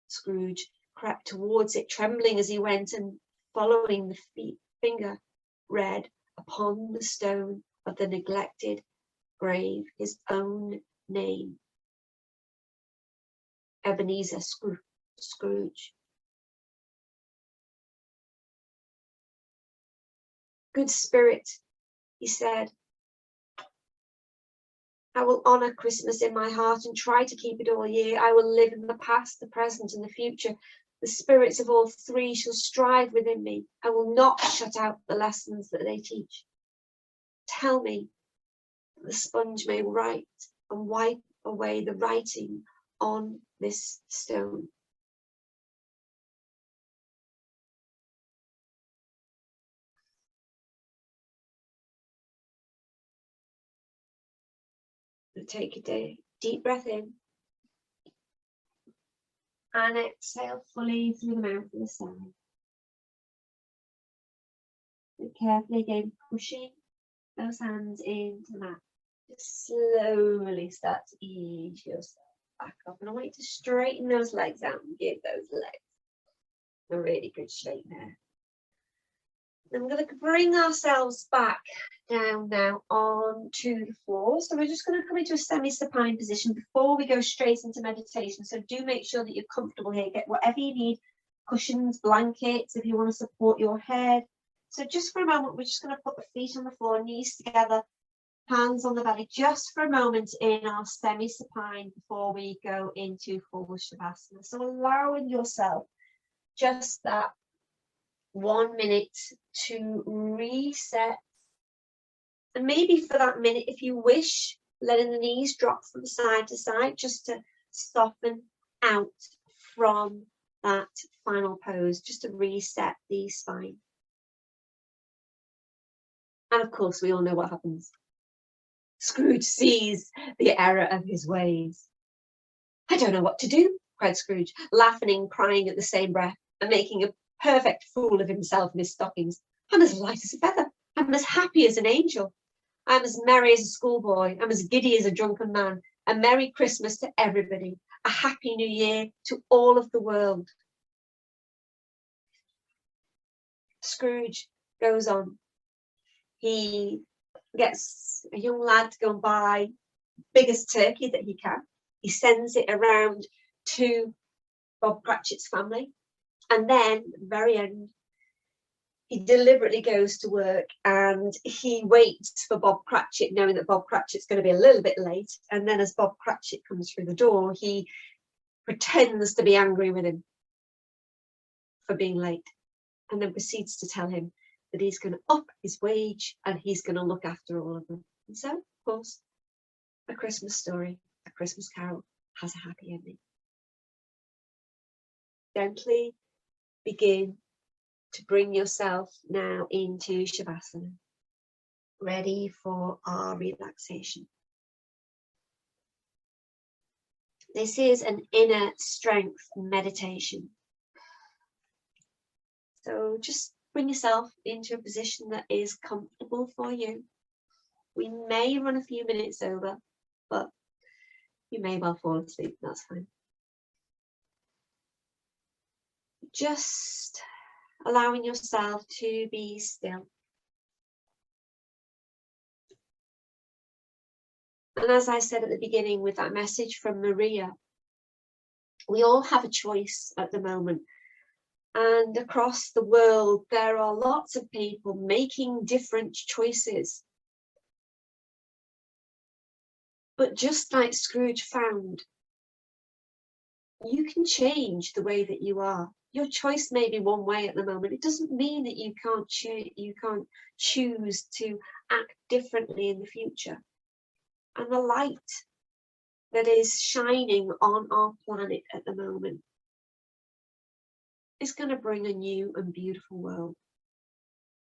Scrooge crept towards it, trembling as he went, and following the finger, read upon the stone of the neglected grave his own name: Ebenezer Scrooge. "Good spirit," he said, "I will honour Christmas in my heart and try to keep it all year. I will live in the past, the present, and the future. The spirits of all three shall strive within me. I will not shut out the lessons that they teach. Tell me that the sponge may write and wipe away the writing on this stone." Take a deep breath in and exhale fully through the mouth and the side. And carefully again, pushing those hands into the mat. Just slowly start to ease yourself back up. And I want you to straighten those legs out and give those legs a really good shape there. Then we're going to bring ourselves back down now onto the floor. So we're just going to come into a semi-supine position before we go straight into meditation. So do make sure that you're comfortable here. Get whatever you need, cushions, blankets, if you want to support your head. So just for a moment, we're just going to put the feet on the floor, knees together, hands on the belly, just for a moment in our semi-supine before we go into full Shavasana. So allowing yourself just that 1 minute to reset. And maybe for that minute, if you wish, letting the knees drop from side to side, just to soften out from that final pose, just to reset the spine. And of course, we all know what happens. Scrooge sees the error of his ways. I don't know what to do, cried Scrooge, laughing and crying at the same breath, and making a perfect fool of himself in his stockings. I'm as light as a feather. I'm as happy as an angel. I'm as merry as a schoolboy. I'm as giddy as a drunken man. A Merry Christmas to everybody. A Happy New Year to all of the world. Scrooge goes on. He gets a young lad to go and buy biggest turkey that he can. He sends it around to Bob Cratchit's family. And then at the very end, he deliberately goes to work and he waits for Bob Cratchit, knowing that Bob Cratchit's going to be a little bit late. And then as Bob Cratchit comes through the door, he pretends to be angry with him for being late, and then proceeds to tell him that he's going to up his wage and he's going to look after all of them. And so, of course, A Christmas Story, A Christmas Carol has a happy ending. Gently begin to bring yourself now into Shavasana, ready for our relaxation. This is an inner strength meditation. So just bring yourself into a position that is comfortable for you. We may run a few minutes over, but you may well fall asleep, that's fine. Just allowing yourself to be still. And as I said at the beginning with that message from Maria, we all have a choice at the moment. And across the world, there are lots of people making different choices. But just like Scrooge found, you can change the way that you are. Your choice may be one way at the moment. It doesn't mean that you can't choose to act differently in the future. And the light that is shining on our planet at the moment is going to bring a new and beautiful world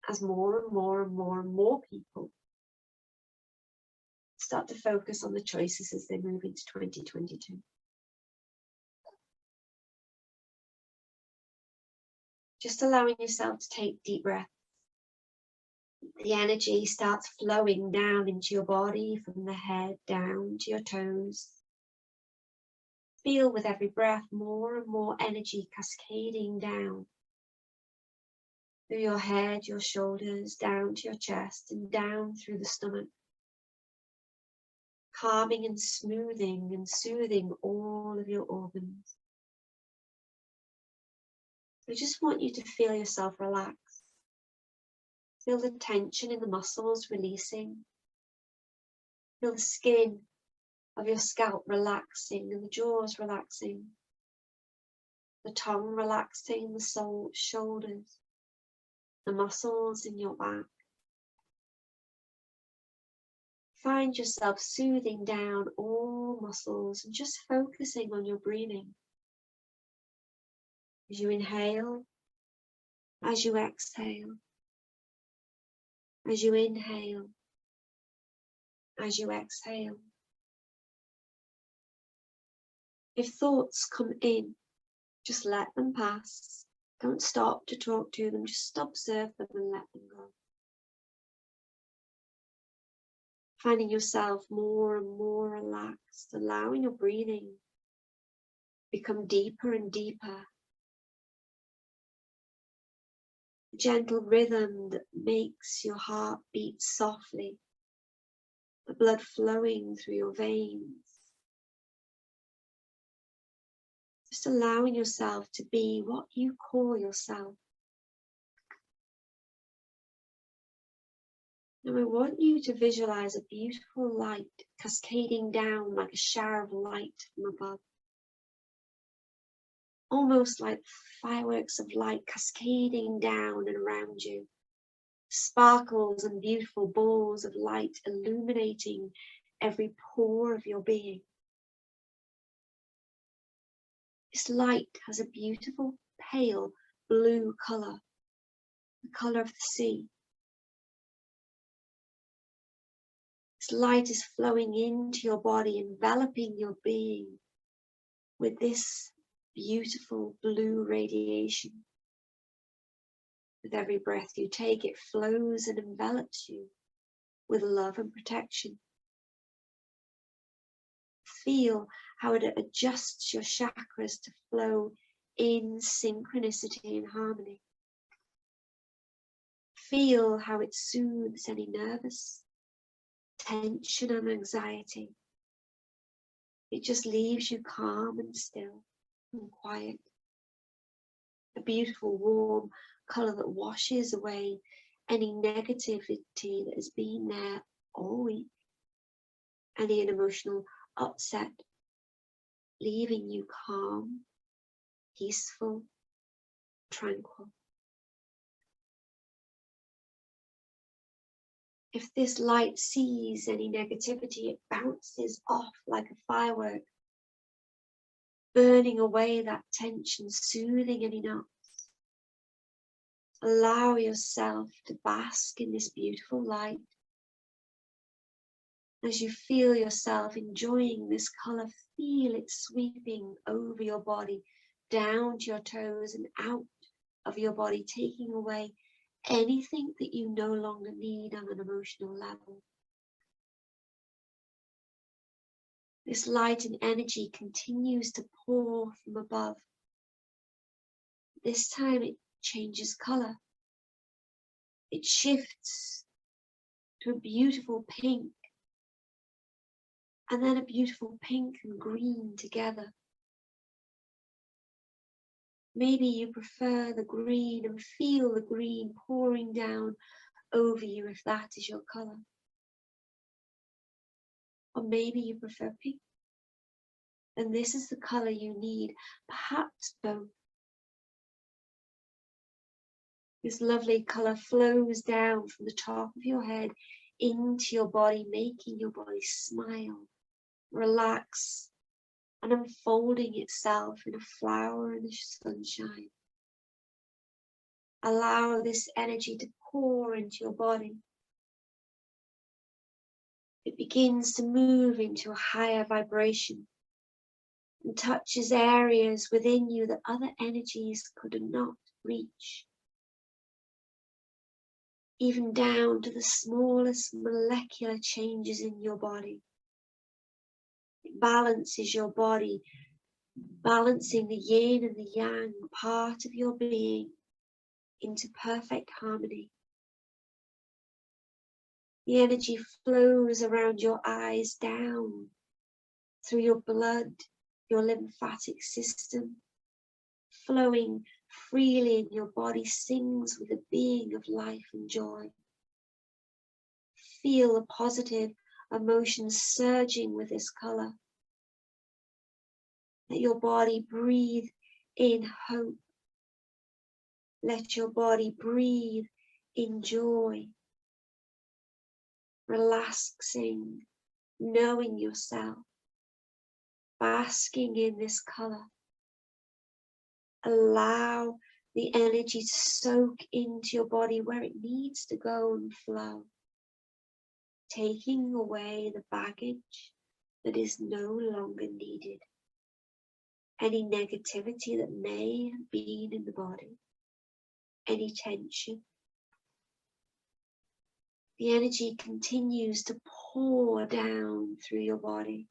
as more and more and more and more people start to focus on the choices as they move into 2022. Just allowing yourself to take deep breaths. The energy starts flowing down into your body from the head down to your toes. Feel with every breath more and more energy cascading down through your head, your shoulders, down to your chest and down through the stomach. Calming and smoothing and soothing all of your organs. I just want you to feel yourself relax. Feel the tension in the muscles releasing. Feel the skin of your scalp relaxing and the jaws relaxing. The tongue relaxing, the shoulders, the muscles in your back. Find yourself soothing down all muscles and just focusing on your breathing. As you inhale, as you exhale, as you inhale, as you exhale. If thoughts come in, just let them pass. Don't stop to talk to them, just observe them and let them go. Finding yourself more and more relaxed, allowing your breathing become deeper and deeper. a gentle rhythm that makes your heart beat softly, the blood flowing through your veins. Just allowing yourself to be what you call yourself. Now I want you to visualize a beautiful light cascading down like a shower of light from above. Almost like fireworks of light cascading down and around you. Sparkles and beautiful balls of light illuminating every pore of your being. This light has a beautiful pale blue color, the color of the sea. This light is flowing into your body, enveloping your being with this beautiful blue radiation. With every breath you take, it flows and envelops you with love and protection. Feel how it adjusts your chakras to flow in synchronicity and harmony. Feel how it soothes any nervous tension and anxiety. It just leaves you calm and still and quiet. A beautiful warm color that washes away any negativity that has been there all week, any emotional upset, leaving you calm, peaceful, tranquil. If this light sees any negativity, it bounces off like a firework, burning away that tension, soothing any knots. Allow yourself to bask in this beautiful light. As you feel yourself enjoying this color, feel it sweeping over your body, down to your toes and out of your body, taking away anything that you no longer need on an emotional level. This light and energy continues to pour from above. This time it changes color. It shifts to a beautiful pink, and then a beautiful pink and green together. Maybe you prefer the green and feel the green pouring down over you if that is your color. Or maybe you prefer pink, and this is the color you need, perhaps both. This lovely color flows down from the top of your head into your body, making your body smile, relax, and unfolding itself in a flower in the sunshine. Allow this energy to pour into your body. It begins to move into a higher vibration and touches areas within you that other energies could not reach. Even down to the smallest molecular changes in your body. It balances your body, balancing the yin and the yang part of your being into perfect harmony. The energy flows around your eyes, down through your blood, your lymphatic system, flowing freely in your body, sings with a being of life and joy. Feel the positive emotions surging with this color. Let your body breathe in hope. Let your body breathe in joy. Relaxing, knowing yourself, basking in this color. Allow the energy to soak into your body where it needs to go and flow, taking away the baggage that is no longer needed, any negativity that may have been in the body, any tension. The energy continues to pour down through your body.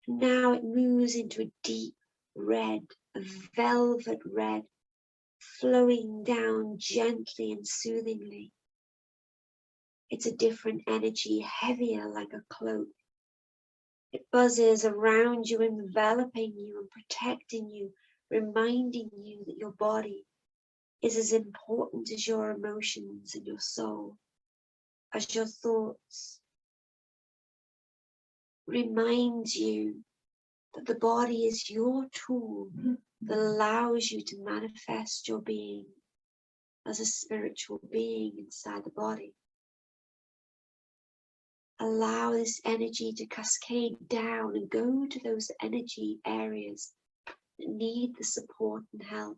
And now it moves into a deep red, a velvet red, flowing down gently and soothingly. It's a different energy, heavier like a cloak. It buzzes around you, enveloping you and protecting you, reminding you that your body is as important as your emotions and your soul, as your thoughts. Reminds you that the body is your tool that allows you to manifest your being as a spiritual being inside the body. Allow this energy to cascade down and go to those energy areas that need the support and help.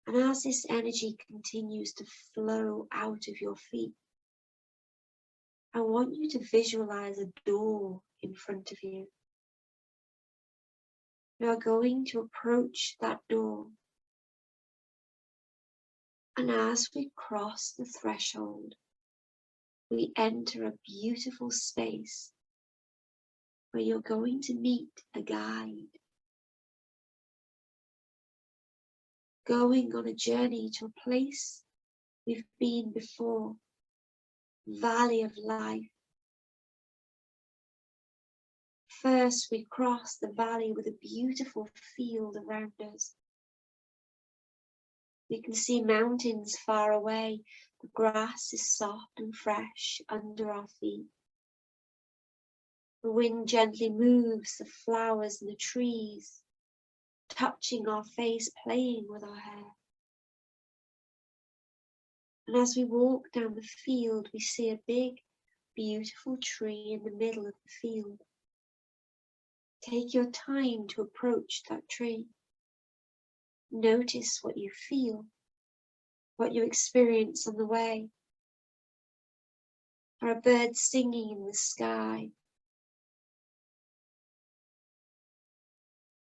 And as this energy continues to flow out of your feet, I want you to visualize a door in front of you. You are going to approach that door. And as we cross the threshold, we enter a beautiful space where you're going to meet a guide, going on a journey to a place we've been before, Valley of Life. First, we cross the valley with a beautiful field around us. We can see mountains far away. The grass is soft and fresh under our feet. The wind gently moves the flowers and the trees, touching our face, playing with our hair. And as we walk down the field, we see a big, beautiful tree in the middle of the field. Take your time to approach that tree. Notice what you feel, what you experience on the way. Are birds singing in the sky?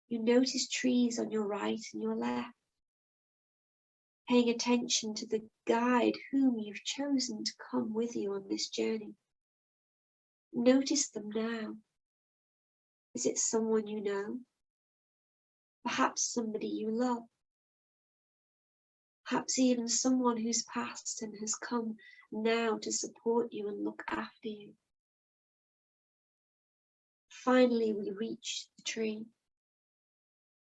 You notice trees on your right and your left, paying attention to the guide whom you've chosen to come with you on this journey. Notice them now. Is it someone you know? Perhaps somebody you love. Perhaps even someone who's passed and has come now to support you and look after you. Finally, we reach the tree.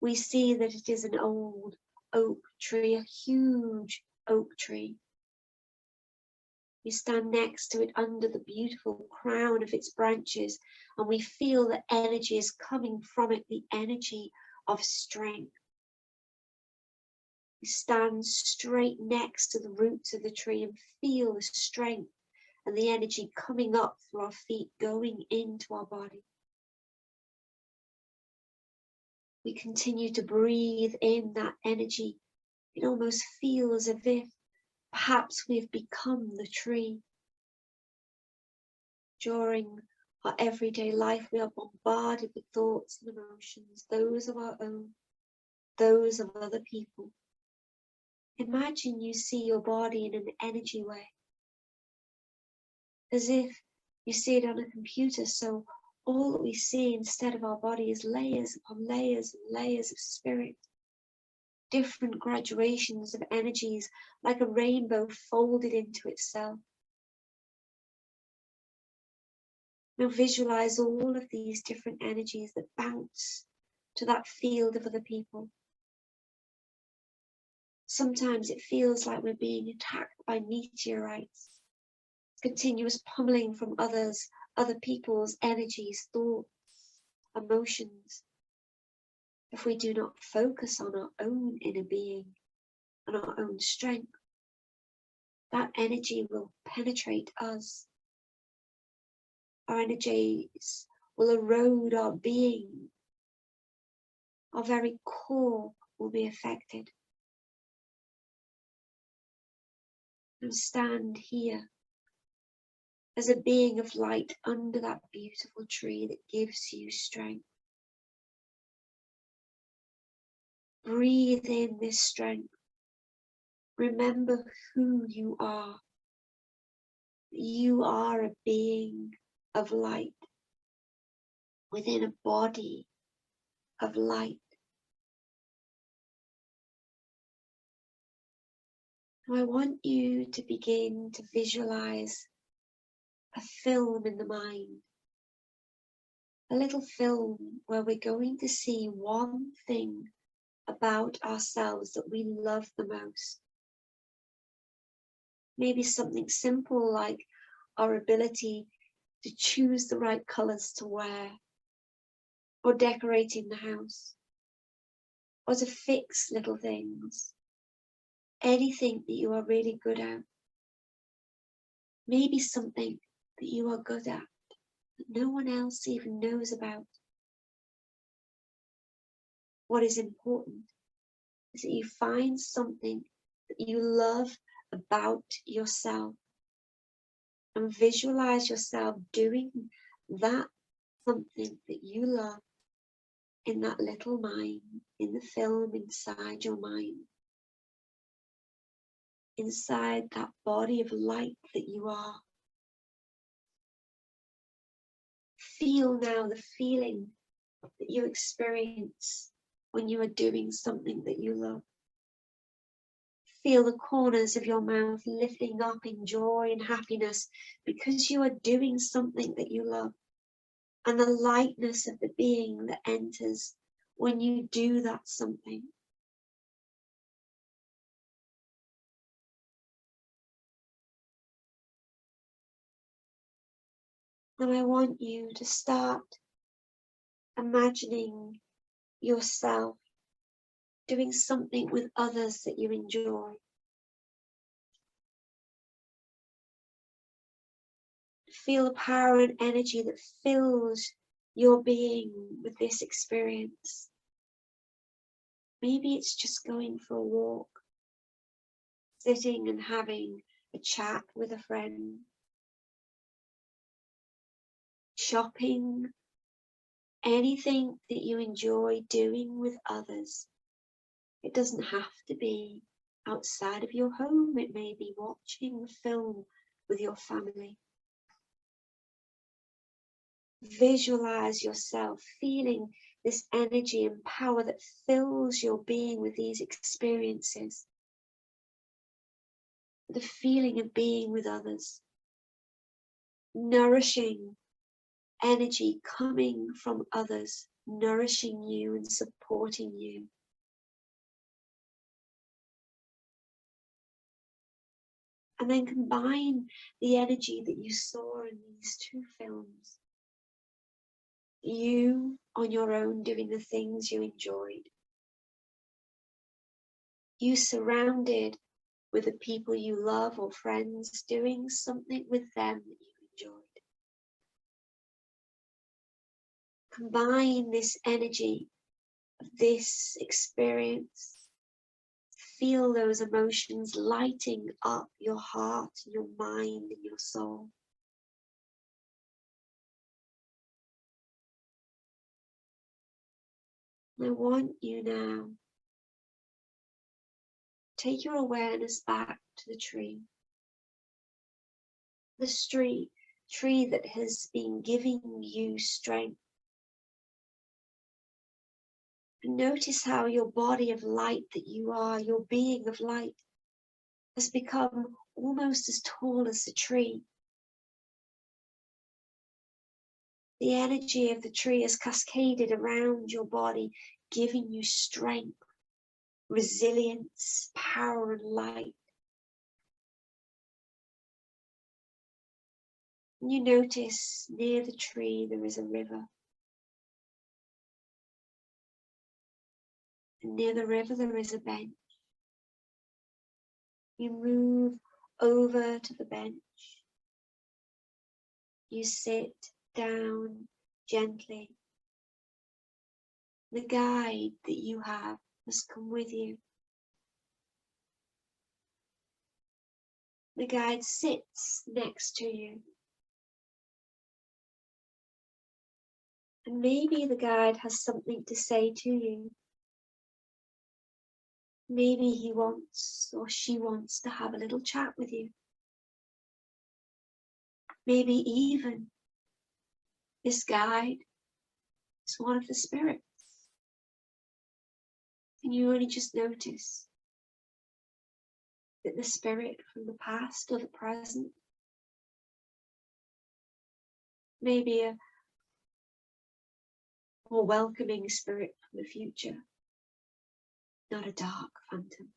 We see that it is an old oak tree, a huge oak tree. We stand next to it under the beautiful crown of its branches, and we feel the energy is coming from it, the energy of strength. We stand straight next to the roots of the tree and feel the strength and the energy coming up through our feet, going into our body. We continue to breathe in that energy. It almost feels as if perhaps we've become the tree. During our everyday life, we are bombarded with thoughts and emotions, those of our own, those of other people. Imagine you see your body in an energy way, as if you see it on a computer, so all that we see instead of our body is layers upon layers and layers of spirit, different graduations of energies like a rainbow folded into itself. Now visualize all of these different energies that bounce to that field of other people. Sometimes it feels like we're being attacked by meteorites, continuous pummeling from other people's energies, thoughts, emotions. If we do not focus on our own inner being and our own strength, that energy will penetrate us. Our energies will erode our being. Our very core will be affected. And stand here as a being of light under that beautiful tree that gives you strength. Breathe in this strength. Remember who you are. You are a being of light within a body of light. Now I want you to begin to visualize a film in the mind, a little film where we're going to see one thing about ourselves that we love the most. Maybe something simple like our ability to choose the right colors to wear, or decorating the house, or to fix little things. Anything that you are really good at. Maybe something that you are good at that no one else even knows about. What is important is that you find something that you love about yourself and visualize yourself doing that something that you love in that little mind, in the film inside your mind, inside that body of light that you are. Feel now the feeling that you experience when you are doing something that you love. Feel the corners of your mouth lifting up in joy and happiness because you are doing something that you love, and the lightness of the being that enters when you do that something. Now I want you to start imagining yourself doing something with others that you enjoy. Feel the power and energy that fills your being with this experience. Maybe it's just going for a walk, sitting and having a chat with a friend, shopping, anything that you enjoy doing with others. It doesn't have to be outside of your home. It may be watching a film with your family. Visualize yourself feeling this energy and power that fills your being with these experiences. The feeling of being with others. Nourishing energy coming from others, nourishing you and supporting you. And then combine the energy that you saw in these two films. You on your own doing the things you enjoyed. You surrounded with the people you love or friends doing something with them that you enjoyed. Combine this energy of this experience. Feel those emotions lighting up your heart, your mind, and your soul. I want you now to take your awareness back to the tree. This tree that has been giving you strength. And notice how your body of light that you are, your being of light, has become almost as tall as the tree. The energy of the tree has cascaded around your body, giving you strength, resilience, power, and light. And you notice near the tree there is a river. And near the river there is a bench. You move over to the bench. You sit down gently. The guide that you have has come with you. The guide sits next to you. And maybe the guide has something to say to you. Maybe he wants or she wants to have a little chat with you. Maybe even this guide is one of the spirits. And you only just notice. Is it the spirit from the past or the present? Maybe a more welcoming spirit from the future, not a dark phantom.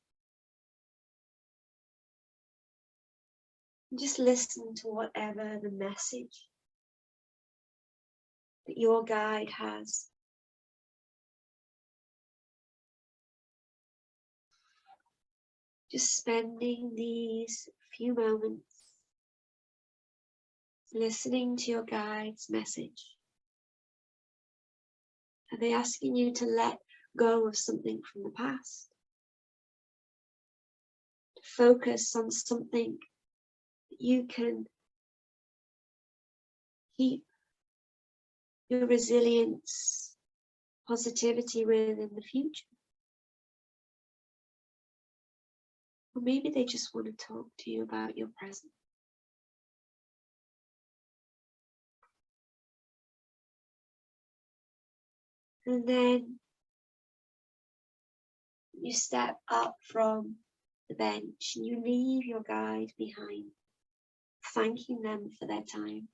And just listen to whatever the message that your guide has. Just spending these few moments listening to your guide's message. Are they asking you to let go of something from the past? To focus on something that you can keep your resilience, positivity with in the future? Or maybe they just want to talk to you about your present. And then you step up from the bench and you leave your guide behind, thanking them for their time.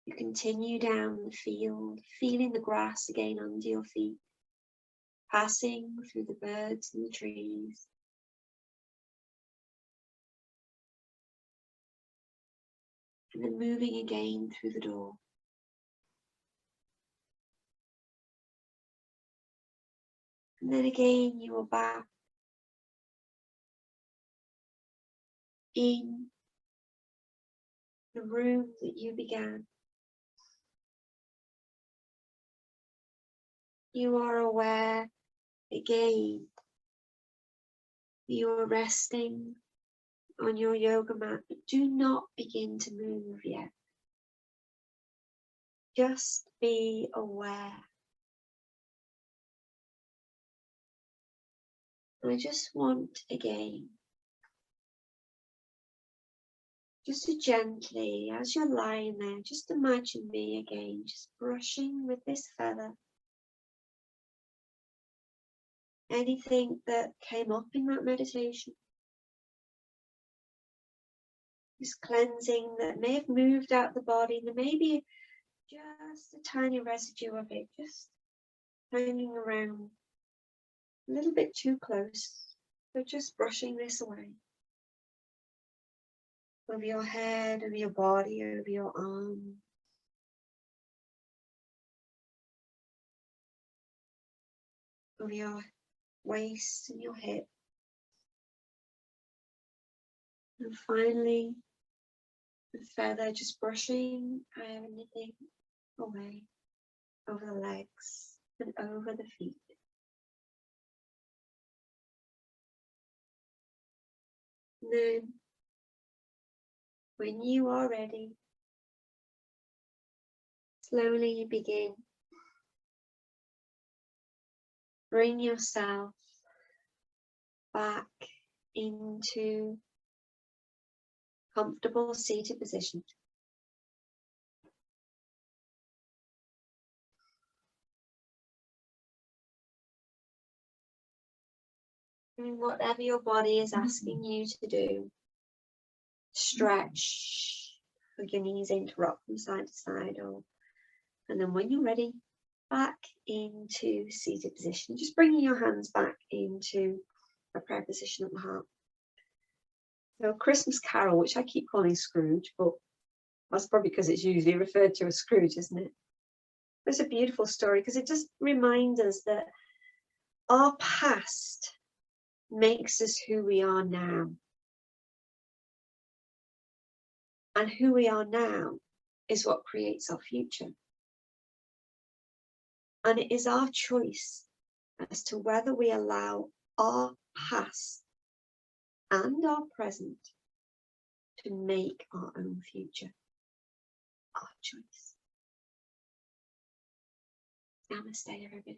You continue down the field, feeling the grass again under your feet, passing through the birds and the trees. And then moving again through the door. And then again you are back in the room that you began. You are aware again that you are resting on your yoga mat, but do not begin to move yet. Just be aware. I just want again, just to gently, as you're lying there, just imagine me again, just brushing with this feather. Anything that came up in that meditation. Just cleansing that may have moved out the body. There may be just a tiny residue of it, just hanging around. A little bit too close. So just brushing this away. Over your head, over your body, over your arm. Over your waist and your hip. And finally, the feather just brushing anything away over the legs and over the feet. And then, when you are ready, slowly begin. Bring yourself back into comfortable seated position. And whatever your body is asking you to do, stretch, put your knees in to rock from side to side, and then when you're ready, back into seated position. Just bringing your hands back into a prayer position at the heart. So Christmas Carol, which I keep calling Scrooge, but that's probably because it's usually referred to as Scrooge, isn't it? It's a beautiful story because it just reminds us that our past makes us who we are now. And who we are now is what creates our future. And it is our choice as to whether we allow our past and our present to make our own future. Our choice. Namaste, everybody.